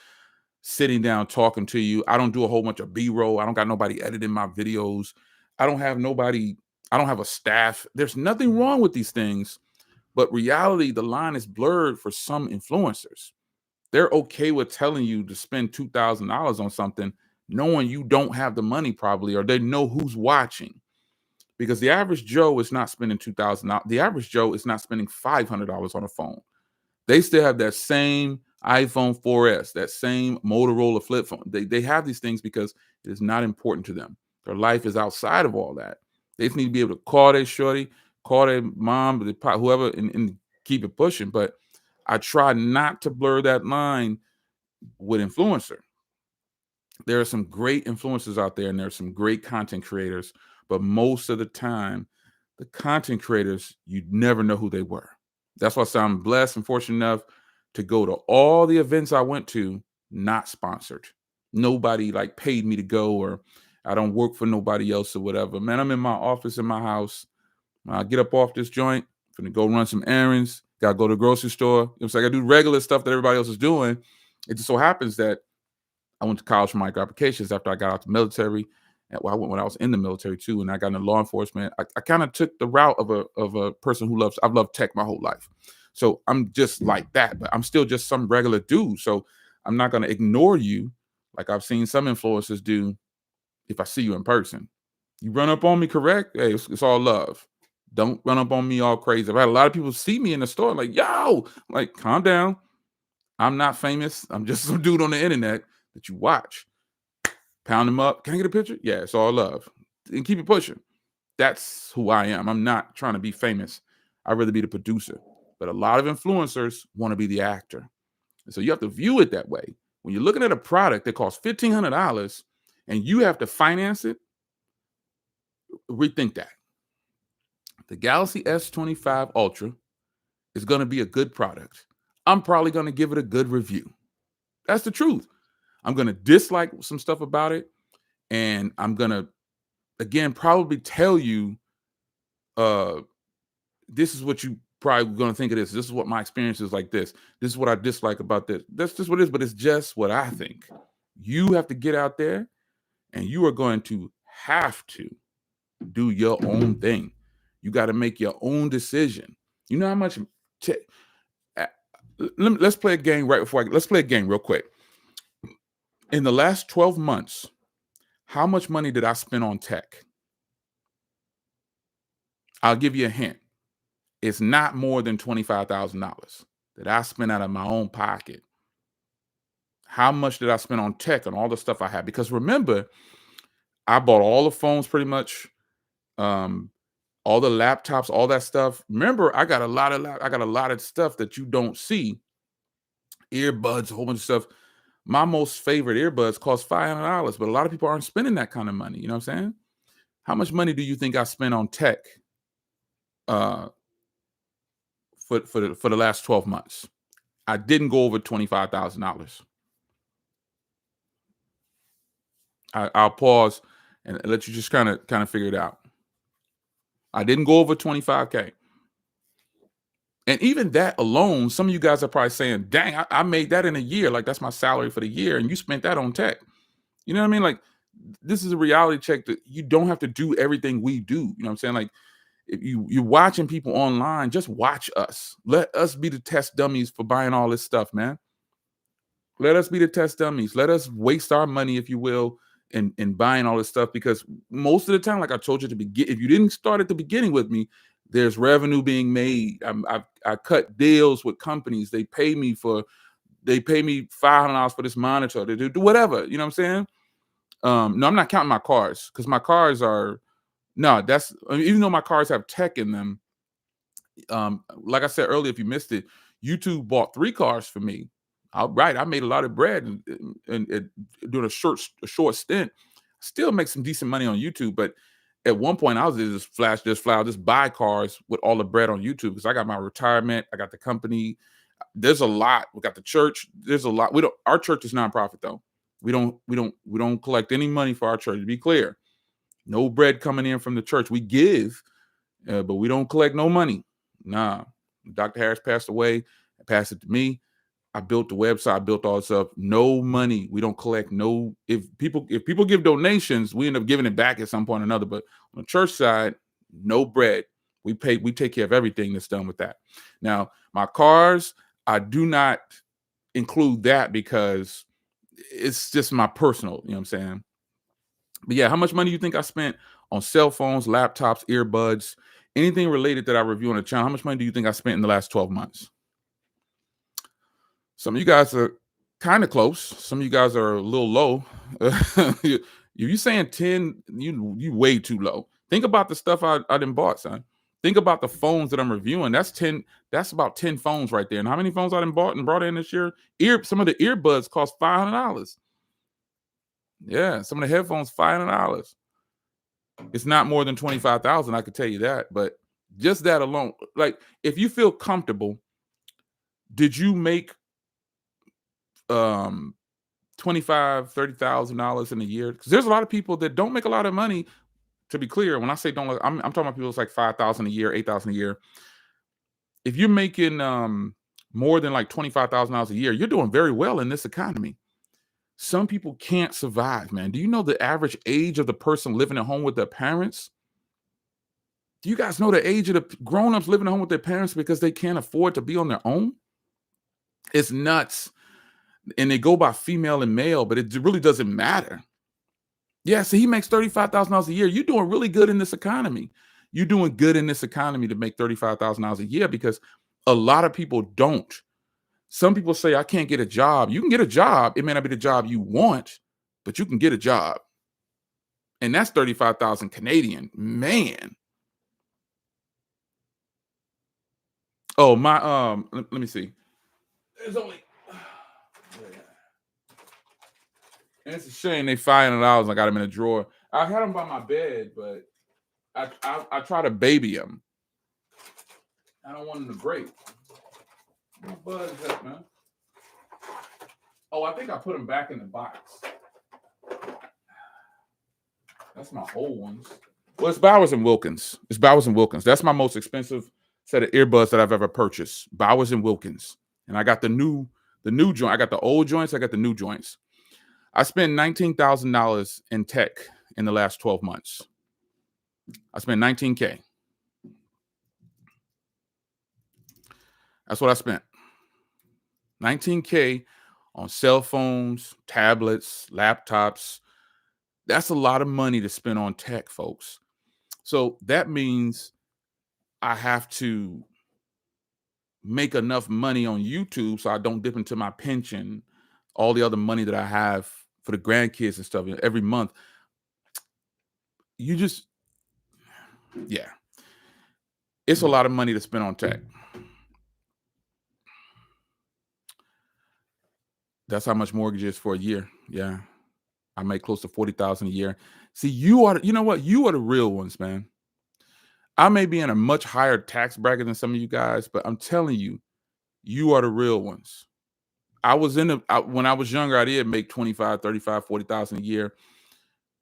sitting down talking to you. I don't do a whole bunch of B-roll. I don't got nobody editing my videos. I don't have a staff. There's nothing wrong with these things, but reality, the line is blurred for some influencers. They're okay with telling you to spend $2,000 on something, knowing you don't have the money probably, or they know who's watching. Because the average Joe is not spending $2,000. The average Joe is not spending $500 on a phone. They still have that same iPhone 4S, that same Motorola flip phone. They have these things because it is not important to them. Their life is outside of all that. They just need to be able to call their shorty, call their mom, whoever, and keep it pushing. But I try not to blur that line with influencer. There are some great influencers out there, and there are some great content creators. But most of the time, the content creators, you'd never know who they were. That's why I'm blessed and fortunate enough to go to all the events I went to, not sponsored. Nobody like paid me to go, or I don't work for nobody else or whatever. Man, I'm in my office in my house. I get up off this joint, finna go run some errands. Gotta go to the grocery store. I gotta do regular stuff that everybody else is doing. It just so happens that I went to college for micro applications after I got out the military. And well, I went when I was in the military too, and I got into law enforcement. I kind of took the route of a person who loves. I've loved tech my whole life, so I'm just like that. But I'm still just some regular dude. So I'm not going to ignore you, like I've seen some influencers do. If I see you in person, you run up on me, correct? Hey, it's all love. Don't run up on me all crazy. I've had a lot of people see me in the store, like, yo, I'm like, calm down. I'm not famous. I'm just some dude on the internet that you watch. Pound them up. Can I get a picture? Yeah, it's all love. And keep it pushing. That's who I am. I'm not trying to be famous. I'd rather be the producer. But a lot of influencers want to be the actor. And so you have to view it that way. When you're looking at a product that costs $1,500 and you have to finance it, rethink that. The Galaxy S25 Ultra is going to be a good product. I'm probably going to give it a good review. That's the truth. I'm going to dislike some stuff about it. And I'm going to, again, probably tell you, this is what you probably going to think of this. This is what my experience is like this. This is what I dislike about this. That's just what it is, but it's just what I think. You have to get out there and you are going to have to do your own thing. You got to make your own decision. You know how much let's play a game right before let's play a game real quick. In the last 12 months, how much money did I spend on tech? I'll give you a hint. It's not more than $25,000 that I spent out of my own pocket. How much did I spend on tech and all the stuff I had? Because remember, I bought all the phones pretty much, all the laptops, all that stuff. Remember, I got a lot of stuff that you don't see. Earbuds, a whole bunch of stuff. My most favorite earbuds cost $500, but a lot of people aren't spending that kind of money. You know what I'm saying? How much money do you think I spent on tech for the last 12 months? I didn't go over $25,000. I'll pause and let you just kind of figure it out. I didn't go over 25K. And even that alone, some of you guys are probably saying, dang, I made that in a year. Like, that's my salary for the year. And you spent that on tech. You know what I mean? Like, this is a reality check that you don't have to do everything we do. You know what I'm saying? Like, if you're watching people online, just watch us. Let us be the test dummies for buying all this stuff, man. Let us be the test dummies. Let us waste our money, if you will, in buying all this stuff. Because most of the time, like I told you at the beginning, if you didn't start at the beginning with me, there's revenue being made. I cut deals with companies. They pay me $500 for this monitor. They do whatever. You know what I'm saying? No, I'm not counting my cars because my cars are even though my cars have tech in them. Like I said earlier, if you missed it, YouTube bought 3 cars for me. All right, I made a lot of bread and doing a short stint. Still make some decent money on YouTube, but at one point I was just buy cars with all the bread on YouTube because I got my retirement, I got the company. There's a lot. We got the church. There's a lot. Our church is nonprofit though. We don't collect any money for our church. To be clear, no bread coming in from the church. We give, but we don't collect no money. Nah. Dr. Harris passed away. I passed it to me. I built the website. I built all this stuff. No money. We don't collect no. If people give donations, we end up giving it back at some point or another. But on the church side, no bread. We take care of everything that's done with that. Now, my cars, I do not include that because it's just my personal, you know what I'm saying? But yeah, how much money do you think I spent on cell phones, laptops, earbuds, anything related that I review on the channel? How much money do you think I spent in the last 12 months? Some of you guys are kind of close. Some of you guys are a little low. If you're saying 10, you way too low. Think about the stuff I done bought, son. Think about the phones that I'm reviewing. That's about 10 phones right there. And how many phones I done bought and brought in this year? Some of the earbuds cost $500. Yeah, some of the headphones, $500. It's not more than 25,000, I could tell you that. But just that alone, like if you feel comfortable, did you make $25,000, $30,000 in a year? Because there's a lot of people that don't make a lot of money. To be clear, when I say don't, I'm talking about people that's like 5,000 a year, 8,000 a year. If you're making more than like $25,000 a year, you're doing very well in this economy. Some people can't survive, man. Do you know the average age of the person living at home with their parents? Do you guys know the age of the grown-ups living at home with their parents because they can't afford to be on their own? It's nuts. And they go by female and male, but it really doesn't matter. Yeah, so he makes $35,000 a year. You're doing really good in this economy. You're doing good in this economy to make $35,000 a year because a lot of people don't. Some people say, I can't get a job. You can get a job. It may not be the job you want, but you can get a job. And that's 35,000 Canadian. Man. Oh, let me see. There's only and it's a shame they $500. I got them in a drawer. I had them by my bed, but I try to baby them. I don't want them to break. What bud is that, man? Oh, I think I put them back in the box. That's my old ones. Well, it's Bowers and Wilkins. It's Bowers and Wilkins. That's my most expensive set of earbuds that I've ever purchased. Bowers and Wilkins. And I got the new joint. I got the old joints. I got the new joints. I spent $19,000 in tech in the last 12 months. I spent $19K. That's what I spent. $19K on cell phones, tablets, laptops. That's a lot of money to spend on tech, folks. So that means I have to make enough money on YouTube so I don't dip into my pension, all the other money that I have for the grandkids and stuff every month. Yeah. It's a lot of money to spend on tech. That's how much mortgage is for a year. Yeah. I make close to $40,000 a year. See, you know what? You are the real ones, man. I may be in a much higher tax bracket than some of you guys, but I'm telling you, you are the real ones. When I was younger, I did make 25, 35, 40,000 a year.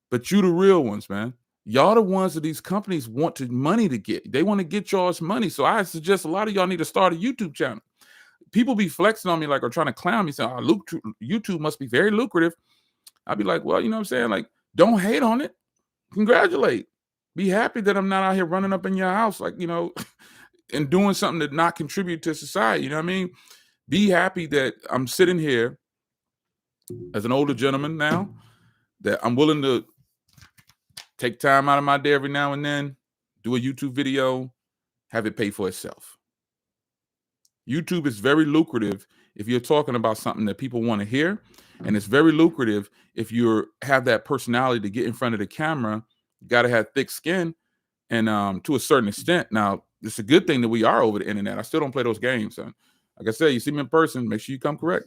But you the real ones, man. Y'all the ones that these companies want money to get. They want to get y'all's money. So I suggest a lot of y'all need to start a YouTube channel. People be flexing on me like or trying to clown me, saying, oh, YouTube must be very lucrative. I'd be like, well, you know what I'm saying? Like, don't hate on it. Congratulate. Be happy that I'm not out here running up in your house, like, you know, and doing something that not contribute to society. You know what I mean? Be happy that I'm sitting here as an older gentleman now, that I'm willing to take time out of my day every now and then, do a YouTube video, have it pay for itself. YouTube is very lucrative if you're talking about something that people want to hear. And it's very lucrative if you have that personality to get in front of the camera. You got to have thick skin and to a certain extent. Now, it's a good thing that we are over the internet. I still don't play those games. Son. Like I said, you see me in person, make sure you come correct.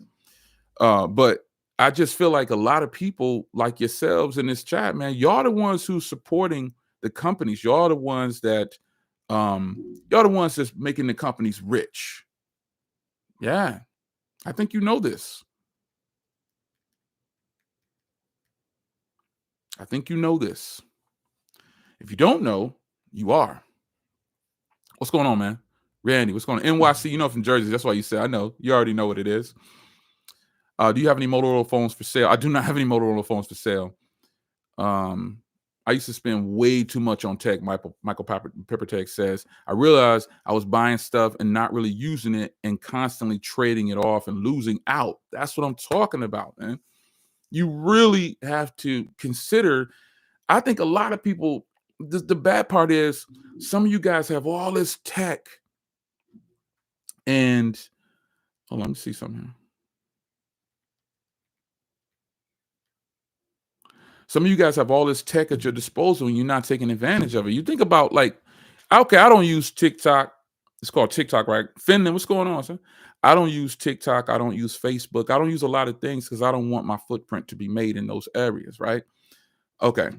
But I just feel like a lot of people like yourselves in this chat, man, y'all the ones who's supporting the companies. Y'all the ones that's making the companies rich. Yeah, I think you know this. I think you know this. If you don't know, you are. What's going on, man? Randy, what's going on? NYC, you know from Jersey. That's why you said, I know. You already know what it is. Do you have any Motorola phones for sale? I do not have any Motorola phones for sale. I used to spend way too much on tech. Michael Peppertech says, I realized I was buying stuff and not really using it and constantly trading it off and losing out. That's what I'm talking about, man. You really have to consider. I think a lot of people, the bad part is some of you guys have all this tech and hold on, let me see something here. Some of you guys have all this tech at your disposal and you're not taking advantage of it. You think about like, okay, I don't use TikTok. It's called TikTok, right? Finland, what's going on, son? I don't use TikTok. I don't use Facebook. I don't use a lot of things because I don't want my footprint to be made in those areas, right? Okay.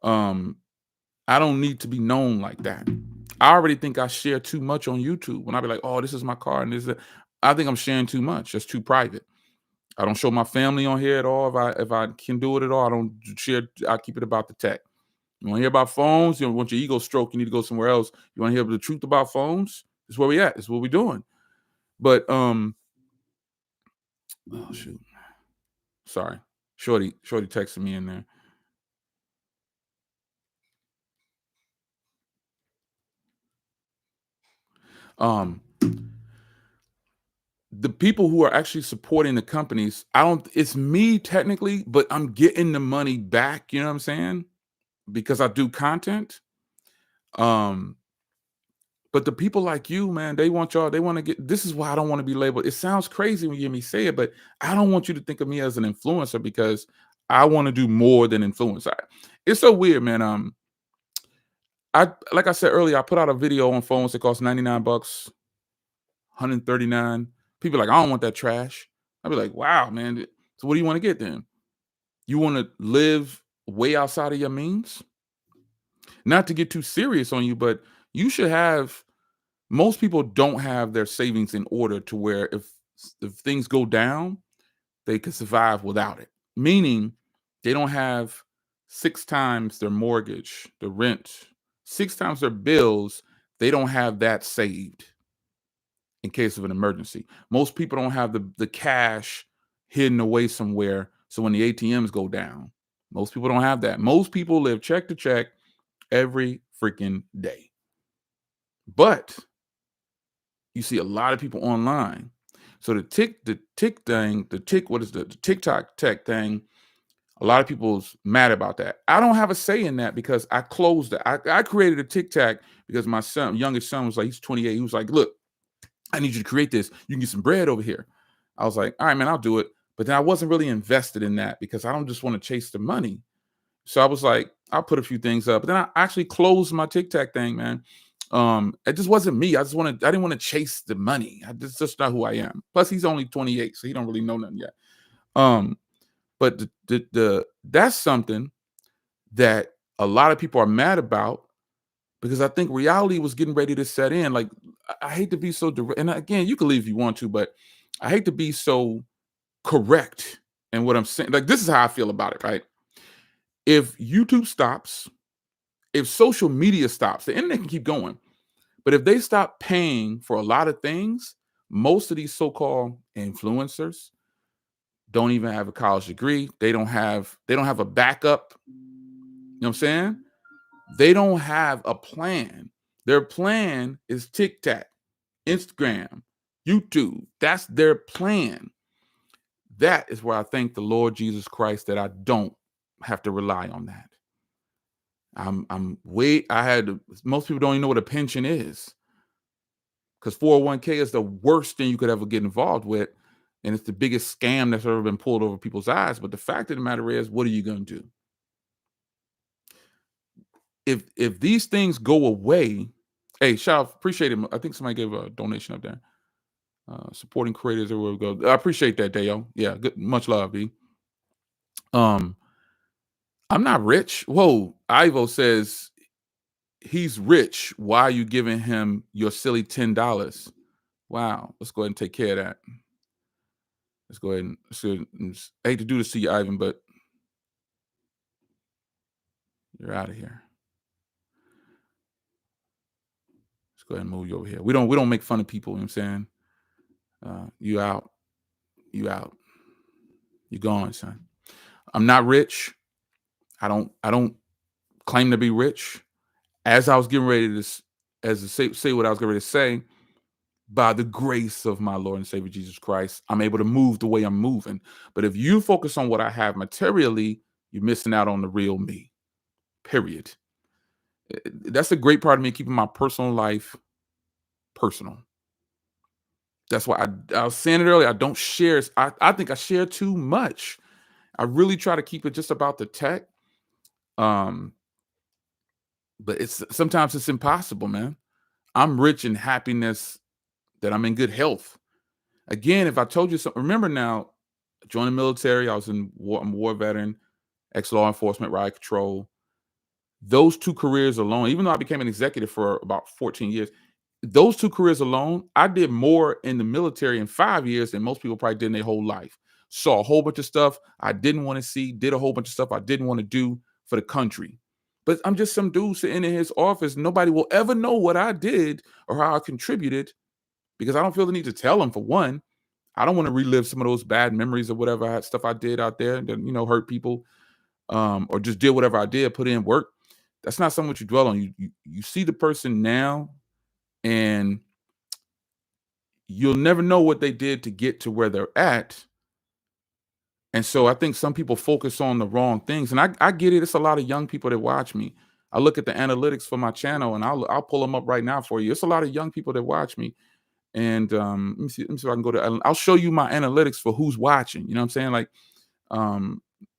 I don't need to be known like that. I already think I share too much on YouTube. When I be like, oh, this is my car and this is I think I'm sharing too much. It's too private. I don't show my family on here at all. If I can do it at all, I don't share. I keep it about the tech. You want to hear about phones? You want your ego stroke? You need to go somewhere else. You want to hear the truth about phones? This is where we at. This is what we're doing. But Oh shoot. Sorry. Shorty texted me in there. Um the people who are actually supporting the companies, I don't it's me technically, but I'm getting the money back, you know what I'm saying? Because I do content. Um but the people like you, man, they want y'all, they want to get this is why I don't want to be labeled. It sounds crazy when you hear me say it, but I don't want you to think of me as an influencer because I want to do more than influence. It's so weird, man. I like I said earlier, I put out a video on phones that cost 99 bucks, 139. People are like, I don't want that trash. I'd be like, wow, man. So what do you want to get then? You want to live way outside of your means? Not to get too serious on you, but you should have most people don't have their savings in order to where if things go down, they can survive without it. Meaning they don't have 6 times their mortgage, the rent, 6 times their bills. They don't have that saved in case of an emergency. Most people don't have the cash hidden away somewhere. So when the ATMs go down, most people don't have that. Most people live check to check every freaking day. But you see a lot of people online. So the TikTok tech thing, a lot of people's mad about that. I don't have a say in that because I closed it. I created a TikTok because my youngest son was like, he's 28. He was like, look, I need you to create this. You can get some bread over here. I was like, all right, man, I'll do it. But then I wasn't really invested in that because I don't just want to chase the money. So I was like, I'll put a few things up. But then I actually closed my TikTok thing, man. It just wasn't me. I didn't want to chase the money. That's just not who I am. Plus, he's only 28, so he don't really know nothing yet. But that's something that a lot of people are mad about because I think reality was getting ready to set in. Like, I hate to be so direct. And again, you can leave if you want to, but I hate to be so correct in what I'm saying. Like, this is how I feel about it, right? If YouTube stops, if social media stops, the internet can keep going. But if they stop paying for a lot of things, most of these so-called influencers don't even have a college degree. They don't have a backup. You know what I'm saying? They don't have a plan. Their plan is TikTok, Instagram, YouTube. That's their plan. That is where I thank the Lord Jesus Christ that I don't have to rely on that. Most people don't even know what a pension is. Because 401k is the worst thing you could ever get involved with. And it's the biggest scam that's ever been pulled over people's eyes. But the fact of the matter is, what are you going to do? If these things go away, hey, shout out, appreciate it. I think somebody gave a donation up there. Supporting creators everywhere we go. I appreciate that, Dayo. Yeah, good, much love, B. I'm not rich. Whoa, Ivo says he's rich. Why are you giving him your silly $10? Wow, let's go ahead and take care of that. Let's go ahead and I hate to do this to you, Ivan, but you're out of here. Let's go ahead and move you over here. We don't make fun of people, you know what I'm saying? You out. You out. You gone, son. I'm not rich. I don't claim to be rich. As I was getting ready to say what I was getting ready to say, by the grace of my Lord and Savior Jesus Christ, I'm able to move the way I'm moving. But if you focus on what I have materially, you're missing out on the real me. Period. That's a great part of me, keeping my personal life personal. That's why I was saying it earlier. I don't share. I think I share too much. I really try to keep it just about the tech. Um, but sometimes it's impossible, man. I'm rich in happiness that I'm in good health. Again, if I told you something, remember now, I joined the military. I was I'm a war veteran, ex-law enforcement, riot control. Those 2 careers alone, even though I became an executive for about 14 years, those 2 careers alone, I did more in the military in 5 years than most people probably did in their whole life. Saw a whole bunch of stuff I didn't want to see, did a whole bunch of stuff I didn't want to do for the country. But I'm just some dude sitting in his office. Nobody will ever know what I did or how I contributed because I don't feel the need to tell them, for one. I don't want to relive some of those bad memories or whatever stuff I did out there that, hurt people, or just did whatever I did, put in work. That's not something you dwell on. You see the person now, and you'll never know what they did to get to where they're at. And so I think some people focus on the wrong things. And I get it. It's a lot of young people that watch me. I look at the analytics for my channel, and I'll pull them up right now for you. It's a lot of young people that watch me. And let me see if I can go to. I'll show you my analytics for who's watching. You know what I'm saying?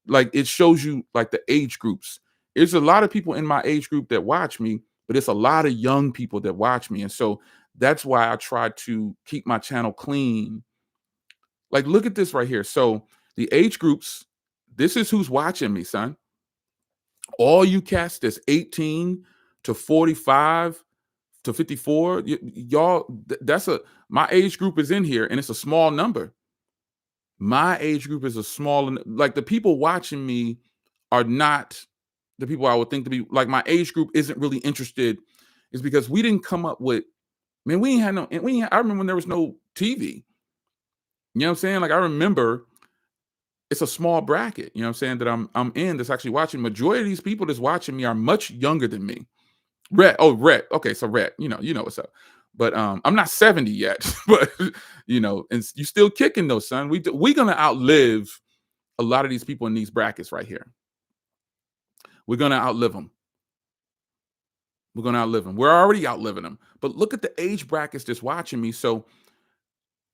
Like it shows you like the age groups. There's a lot of people in my age group that watch me, but it's a lot of young people that watch me. And so that's why I try to keep my channel clean. Like, look at this right here. So the age groups, this is who's watching me, son. All you cats that's 18 to 45 to 54, y'all, my age group is in here, and it's a small number. My age group is a small, like the people watching me are not the people I would think to be like my age group isn't really interested. Is because we didn't come up with, man, we ain't had no, I remember when there was no TV. You know what I'm saying? Like I remember it's a small bracket, you know what I'm saying, that I'm in that's actually watching. Majority of these people that's watching me are much younger than me. Rhett. Okay, so Rhett, you know what's up. But I'm not 70 yet, but and you still kicking though, son. We're gonna outlive a lot of these people in these brackets right here. We're gonna outlive them. We're gonna outlive them. We're already outliving them. But look at the age brackets that's watching me. So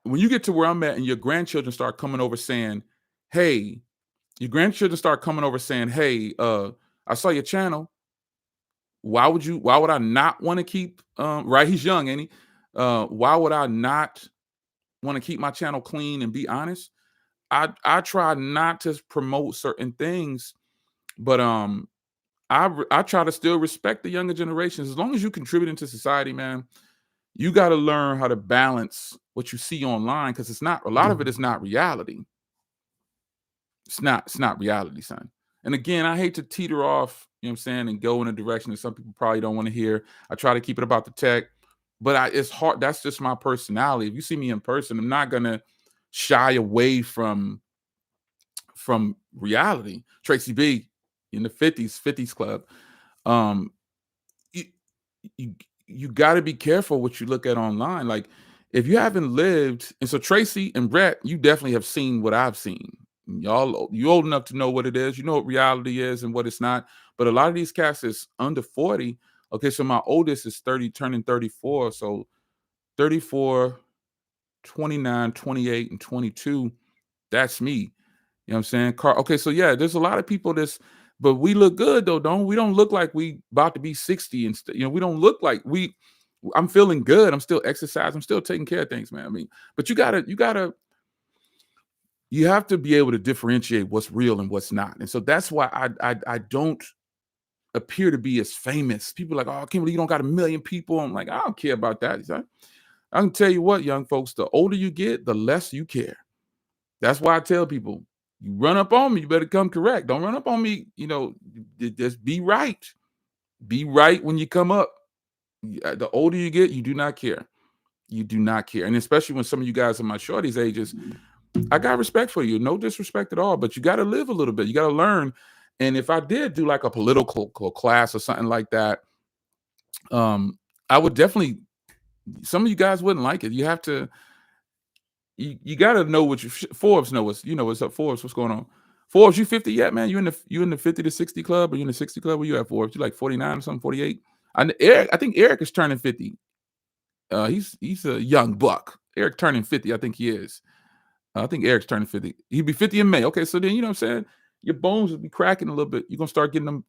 when you get to where I'm at and your grandchildren start coming over saying, hey, I saw your channel. Why would I not want to keep right? He's young, ain't he? Why would I not want to keep my channel clean and be honest? I try not to promote certain things, but I try to still respect the younger generations. As long as you contribute into society, man, you got to learn how to balance what you see online, because it's not, a lot of it is not reality. It's not reality, son. And again, I hate to teeter off, you know what I'm saying, and go in a direction that some people probably don't want to hear. I try to keep it about the tech, but it's hard. That's just my personality. If you see me in person, I'm not gonna shy away from reality. Tracy B in the 50s club. You got to be careful what you look at online. Like if you haven't lived, and so Tracy and Brett, you definitely have seen what I've seen. Y'all, you old enough to know what it is. You know what reality is and what it's not. But a lot of these cats is under 40. Okay, so my oldest is 30, turning 34. So 34, 29, 28, and 22. That's me. You know what I'm saying? Okay, so yeah, there's a lot of people but we look good though, don't we? Don't look like we about to be 60 and we don't look like I'm feeling good. I'm still exercising. I'm still taking care of things, man. I mean, but you have to be able to differentiate what's real and what's not. And so that's why I don't appear to be as famous. People are like, oh, I can't believe you don't got 1 million people. I'm like, I don't care about that. I can tell you what, young folks, the older you get, the less you care. That's why I tell people, you run up on me, you better come correct. Don't run up on me, just be right. Be right when you come up. The older you get, you do not care. You do not care. And especially when some of you guys are my shorties ages, I got respect for you. No disrespect at all, but you got to live a little bit. You got to learn. And if I did do like a political class or something like that, I would definitely, some of you guys wouldn't like it. You have to, you got to know what Forbes what's up. Forbes, what's going on? Forbes, you 50 yet, man? You in the 50 to 60 club, or you in the 60 club? Where you at, Forbes? You like 49 or something, 48? I think Eric is turning 50. He's a young buck. Eric turning 50, I think he is. I think Eric's turning 50. He'll be 50 in May. Okay, so then, you know what I'm saying? Your bones will be cracking a little bit. You're going to start getting them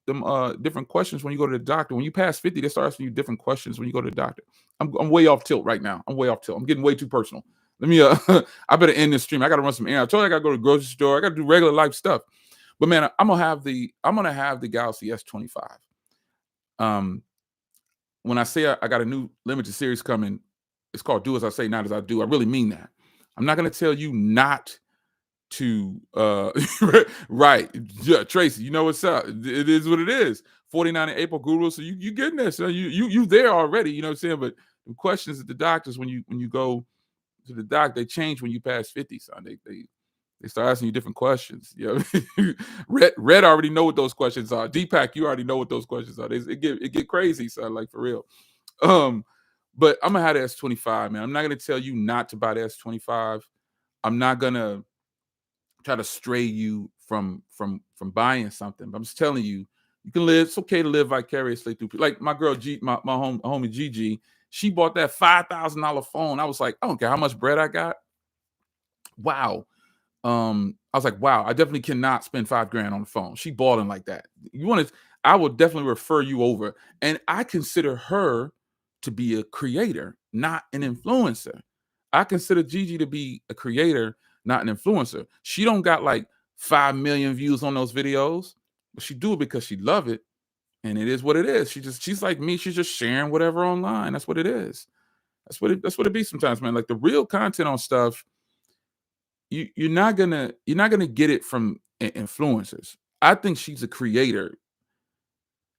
different questions when you go to the doctor. When you pass 50, they start asking you different questions when you go to the doctor. I'm way off tilt right now. I'm way off tilt. I'm getting way too personal. Let me, I better end this stream. I got to run some errands. I told you I got to go to the grocery store. I got to do regular life stuff. But man, I'm going to have the Galaxy S25. When I say I got a new limited series coming, it's called Do As I Say, Not As I Do. I really mean that. I'm not going to tell you not to, right. Yeah, Tracy, you know what's up. It is what it is. 49 in April, Guru. So you getting this. So you there already, you know what I'm saying? But the questions at the doctors when you go the doc, they change when you pass 50, son. They start asking you different questions. You know, Red already know what those questions are. Deepak, you already know what those questions are. It get crazy, son, like for real. But I'm gonna have the S25, man. I'm not gonna tell you not to buy the S25. I'm not gonna try to stray you from buying something. But I'm just telling you, you can live. It's okay to live vicariously through. Like my girl my homie Gigi, she bought that $5,000 phone. I was like, I don't care how much bread I got. Wow. I was like, wow, I definitely cannot spend $5,000 on the phone. She balling like that. You want to? I will definitely refer you over. And I consider her to be a creator, not an influencer. I consider Gigi to be a creator, not an influencer. She don't got like 5 million views on those videos, but she do it because she love it, and it is what it is. She's like me. She's just sharing whatever online. That's what it is. That's what it be sometimes, man. Like the real content on stuff. You're not gonna get it from influencers. I think she's a creator.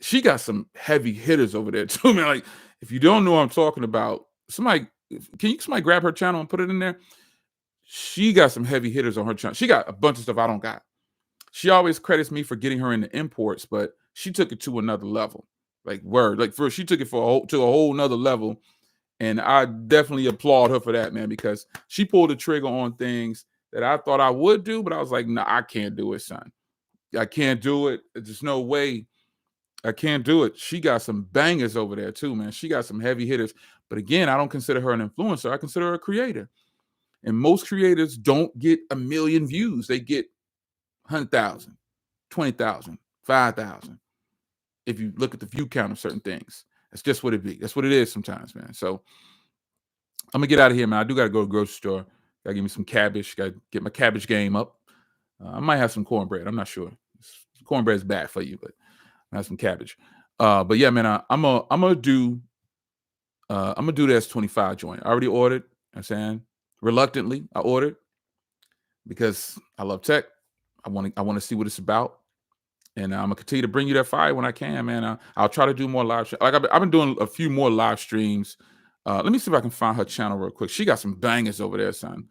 She got some heavy hitters over there too, man. Like if you don't know what I'm talking about, somebody grab her channel and put it in there? She got some heavy hitters on her channel. She got a bunch of stuff I don't got. She always credits me for getting her into imports, but she took it to another level. Like word, like first she took it to a whole nother level, and I definitely applaud her for that, man, because she pulled the trigger on things that I thought I would do, but I was like, no, I can't do it, son. I can't do it. There's no way. I can't do it. She got some bangers over there too, man. She got some heavy hitters. But again, I don't consider her an influencer. I consider her a creator. And most creators don't get 1 million views. They get 100,000, 20,000, 5,000. If you look at the view count of certain things, that's just what it be. That's what it is sometimes, man. So I'm gonna get out of here, man. I do gotta go to the grocery store. Gotta give me some cabbage. Gotta get my cabbage game up. I might have some cornbread. I'm not sure. Cornbread is bad for you, but I have some cabbage. But yeah, man, I'm gonna do the S25 joint. I already ordered. I'm saying reluctantly, I ordered because I love tech. I want to see what it's about, and I'm gonna continue to bring you that fire when I can, man. I'll try to do more live. Like I've been doing a few more live streams. Let me see if I can find her channel real quick. She got some bangers over there, son.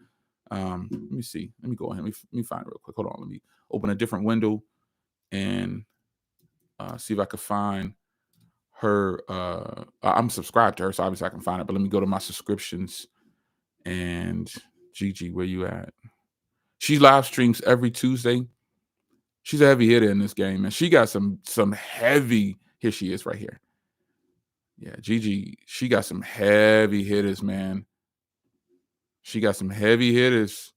Let me see. Let me go ahead. Let me find it real quick. Hold on. Let me open a different window and see if I can find her. I'm subscribed to her, so obviously I can find it. But let me go to my subscriptions. And Gigi, where you at? She live streams every Tuesday. She's a heavy hitter in this game, and she got some heavy. Here she is, right here. Yeah, Gigi, she got some heavy hitters, man. She got some heavy hitters.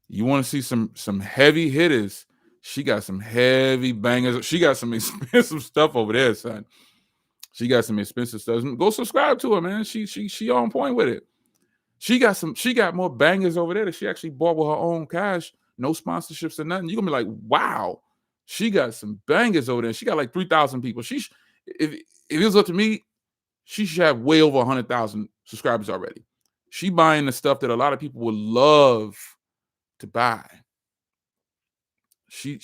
You want to see some heavy hitters? She got some heavy bangers. She got some expensive stuff over there, son. She got some expensive stuff. Go subscribe to her, man. She on point with it. She got more bangers over there that she actually bought with her own cash. No sponsorships or nothing. You're gonna be like, wow, she got some bangers over there. She got like 3,000 people. If it was up to me, she should have way over 100,000 subscribers already. She buying the stuff that a lot of people would love to buy. She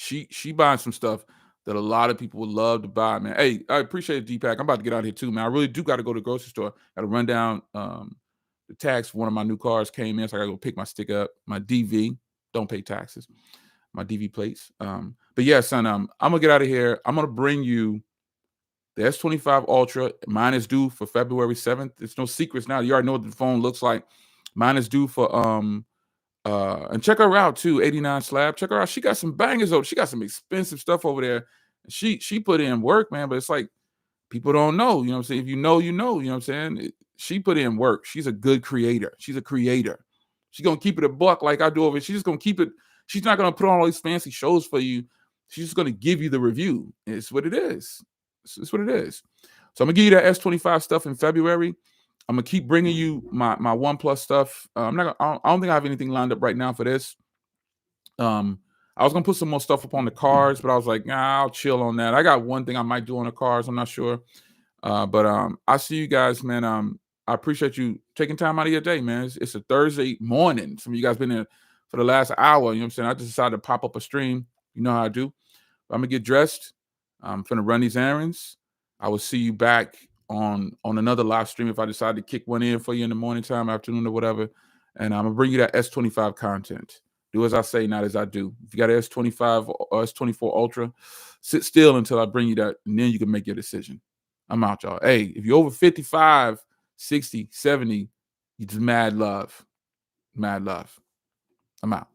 buying some stuff that a lot of people would love to buy, man. Hey, I appreciate it, Deepak. I'm about to get out of here too, man. I really do got to go to the grocery store. Got to run down the tax for one of my new cars came in, so I got to go pick my stick up. My DV, don't pay taxes. My DV plates. But yeah, son, I'm gonna get out of here. I'm gonna bring you the S25 Ultra. Mine is due for February 7th. It's no secrets now. You already know what the phone looks like. Mine is due for and check her out too, 89 Slab. Check her out. She got some bangers over. She got some expensive stuff over there. She put in work, man, but it's like people don't know. You know what I'm saying? If you know, you know. You know what I'm saying? She put in work. She's a good creator. She's a creator. She's gonna keep it a buck like I do over it. She's just gonna keep it. She's not gonna put on all these fancy shows for you. She's just gonna give you the review. It's what it is. It's what it is. So I'm gonna give you that S25 stuff in February. I'm gonna keep bringing you my OnePlus stuff. I don't think I have anything lined up right now for this. I was gonna put some more stuff up on the cars, but I was like, nah, I'll chill on that. I got one thing I might do on the cars. I'm not sure. But I'll see you guys, man. I appreciate you taking time out of your day, man. It's a Thursday morning. Some of you guys been there for the last hour. You know what I'm saying? I just decided to pop up a stream. You know how I do. I'm gonna get dressed. I'm gonna run these errands. I will see you back on another live stream if I decide to kick one in for you in the morning time, afternoon, or whatever. And I'm gonna bring you that S25 content. Do as I say, not as I do. If you got an S25 or S24 Ultra, sit still until I bring you that, and then you can make your decision. I'm out, y'all. Hey, if you're over 55, 60, 70, you just mad love. Mad love. I'm out.